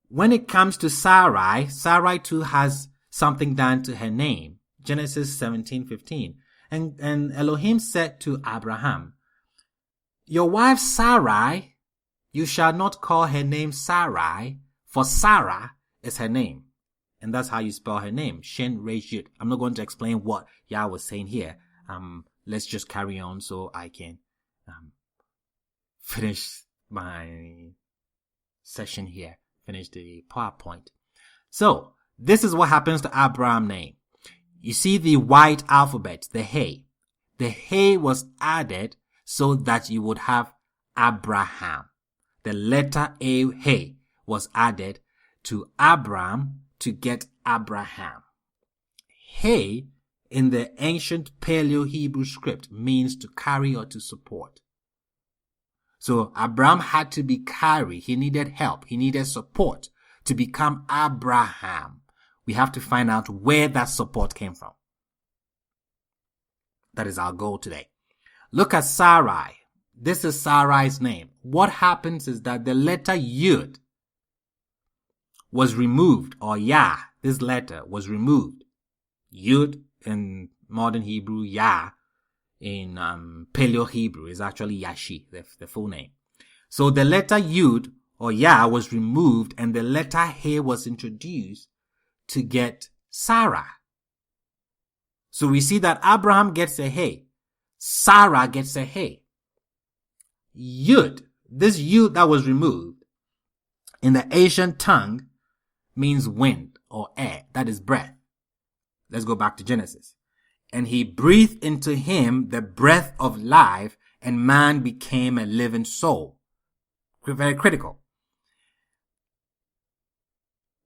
When it comes to Sarai, Sarai too has something done to her name. Genesis 17:15. And Elohim said to Abraham, your wife Sarai, you shall not call her name Sarai, for Sarah is her name. And that's how you spell her name. Shin Resh Yud. I'm not going to explain what Yah was saying here. Let's just carry on so I can finish my session here. Finish the PowerPoint. So, this is what happens to Abraham's name. You see the white alphabet, the Hey. The Hey was added so that you would have Abraham. The letter A, Hey, was added to Abram to get Abraham. Hey, in the ancient Paleo-Hebrew script, means to carry or to support. So Abraham had to be carried. He needed help. He needed support to become Abraham. We have to find out where that support came from. That is our goal today. Look at Sarai. This is Sarai's name. What happens is that the letter Yud was removed, or Yah, this letter was removed. Yud in modern Hebrew, Yah in Paleo-Hebrew is actually Yashi, the full name. So the letter Yud or Yah was removed and the letter He was introduced to get Sarah. So we see that Abraham gets a He. Sarah gets a He. Yud, this Yud that was removed, in the ancient tongue means wind or air, that is breath. Let's go back to Genesis. And he breathed into him the breath of life, and man became a living soul. Very critical.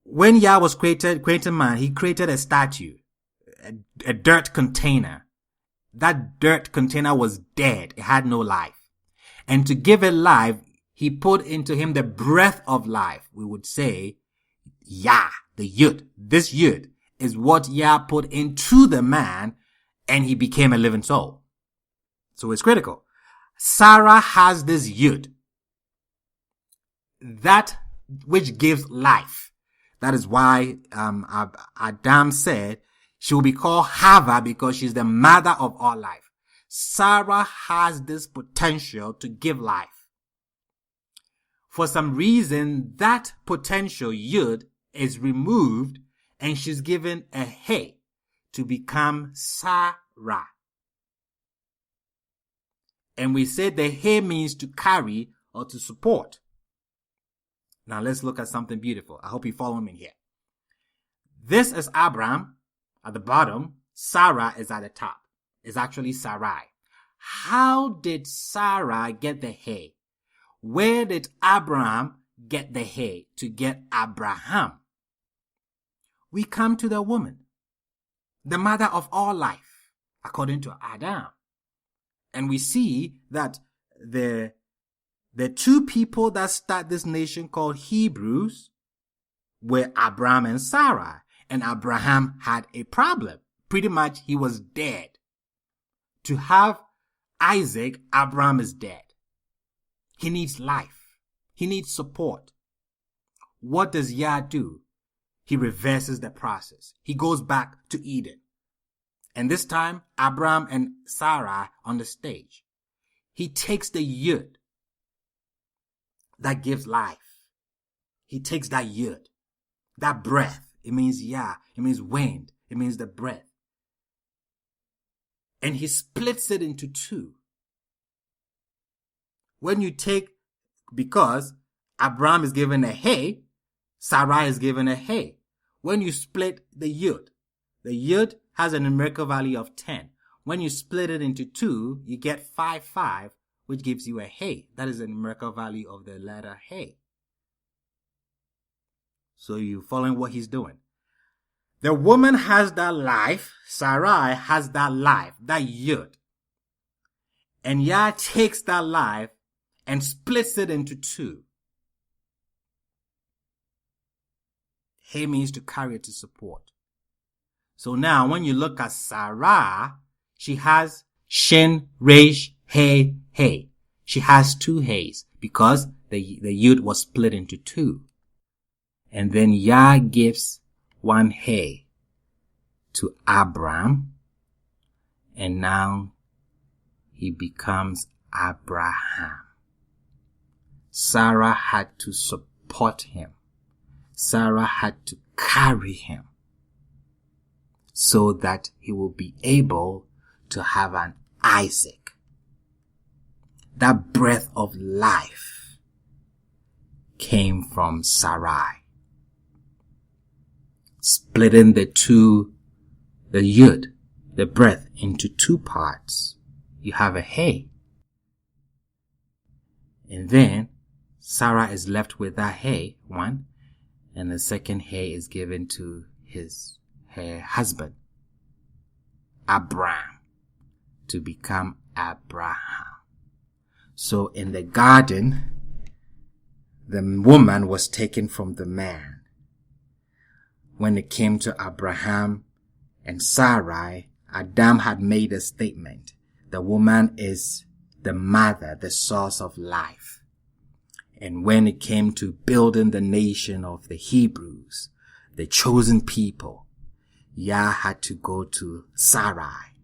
When Yah was creating man, he created a statue, a dirt container. That dirt container was dead. It had no life. And to give it life, he put into him the breath of life. We would say, Yah, the Yud. This Yud is what Yah put into the man, and he became a living soul. So it's critical. Sarah has this Yud. that which gives life. That is why Adam said she will be called Hava, because she's the mother of all life. Sarah has this potential to give life. For some reason, that potential Yud is removed, and she's given a He to become Sarah. And we said the He means to carry or to support. Now let's look at something beautiful. I hope you follow me here. This is Abraham at the bottom. Sarah is at the top. It's actually Sarai. How did Sarah get the He? Where did Abraham get the He to get Abraham? We come to the woman, the mother of all life, according to Adam. And we see that the two people that start this nation called Hebrews were Abraham and Sarah. And Abraham had a problem. Pretty much he was dead. To have Isaac, Abraham is dead. He needs life. He needs support. What does Yah do? He reverses the process. He goes back to Eden. And this time, Abraham and Sarah on the stage. He takes the Yud that gives life. He takes that Yud, that breath. It means Yah. It means wind. It means the breath. And he splits it into two. When you take, because Abraham is given a He, Sarah is given a He. When you split the Yud has a numerical value of 10. When you split it into two, you get 5, which gives you a He. That is the numerical value of the letter He. So you following what he's doing. The woman has that life. Sarai has that life, that Yud. And Yah takes that life and splits it into two. He means to carry it, to support. So now when you look at Sarah, she has Shin, Resh, He, He. She has two He's because the Yud was split into two. And then Yah gives one He to Abraham. And now he becomes Abraham. Sarah had to support him. Sarah had to carry him so that he will be able to have an Isaac. That breath of life came from Sarai, splitting the Yud, the breath, into two parts. You have a He. And then Sarah is left with that He, one, and the second He is given to her husband, Abraham, to become Abraham. So in the garden, the woman was taken from the man. When it came to Abraham and Sarai, Adam had made a statement. The woman is the mother, the source of life. And when it came to building the nation of the Hebrews, the chosen people, Yah had to go to Sarai,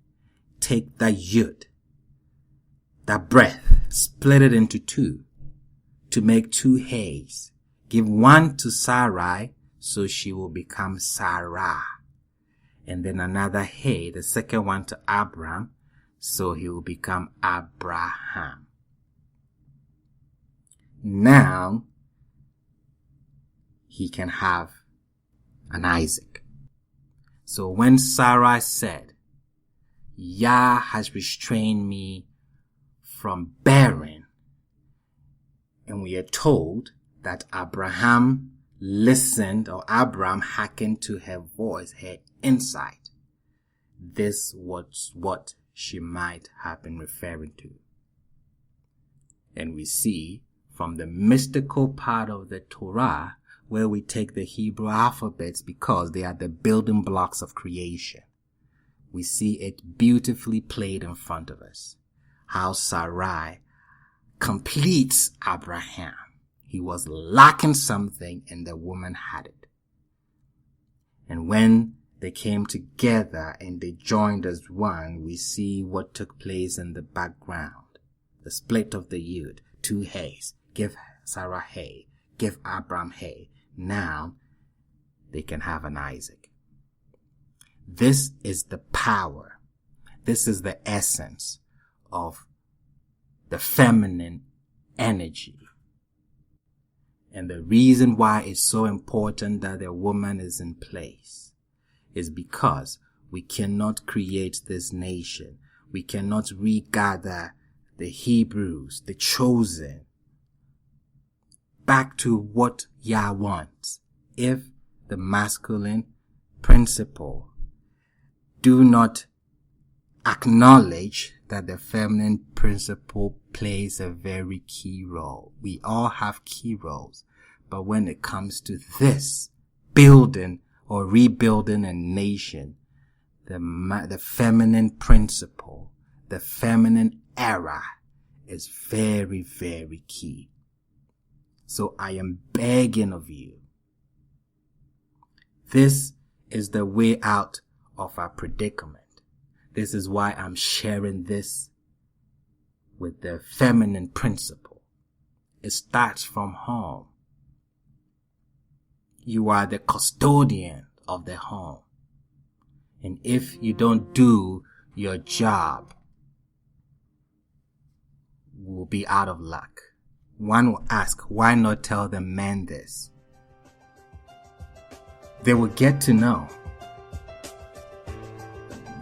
take that Yud, that breath, split it into two to make two He's. Give one to Sarai so she will become Sarah. And then another He, the second one to Abraham, so he will become Abraham. Now, he can have an Isaac. So when Sarah said, Yah has restrained me from bearing, and we are told that Abraham listened, or Abraham hearkened to her voice, her insight. This was what she might have been referring to. And we see from the mystical part of the Torah, where we take the Hebrew alphabets because they are the building blocks of creation. We see it beautifully played in front of us. How Sarai completes Abraham. He was lacking something and the woman had it. And when they came together and they joined as one, we see what took place in the background. The split of the Yud, 2 Heys. Give Sarah Hey, give Abraham Hey. Now they can have an Isaac. This is the power. This is the essence of the feminine energy. And the reason why it's so important that a woman is in place is because we cannot create this nation. We cannot regather the Hebrews, the chosen, back to what Yah wants if the masculine principle do not acknowledge that the feminine principle plays a very key role. We all have key roles, but when it comes to this building or rebuilding a nation, the feminine principle, the feminine era is very, very key. So I am begging of you. This is the way out of our predicament. This is why I'm sharing this with the feminine principle. It starts from home. You are the custodian of the home. And if you don't do your job, you will be out of luck. One will ask, why not tell the men this? They will get to know.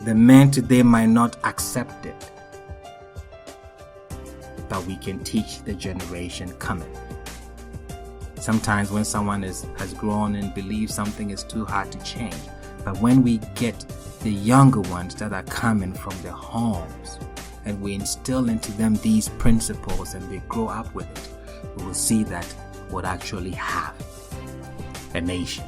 The men today might not accept it, but we can teach the generation coming. Sometimes when someone has grown and believes something is too hard to change, but when we get the younger ones that are coming from their homes and we instill into them these principles and they grow up with it, we will see that we'll actually have a nation.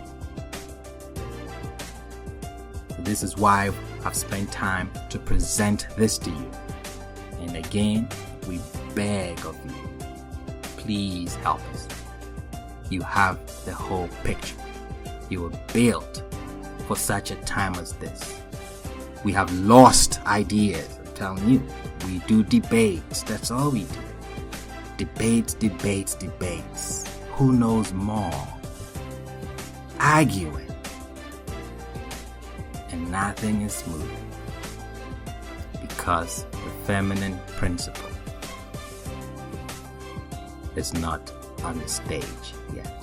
This is why I've spent time to present this to you. And again, we beg of you, please help us. You have the whole picture. You were built for such a time as this. We have lost ideas, I'm telling you. We do debates, that's all we do. Debates, debates, debates. Who knows more? Arguing. And nothing is moving. Because the feminine principle is not on the stage yet.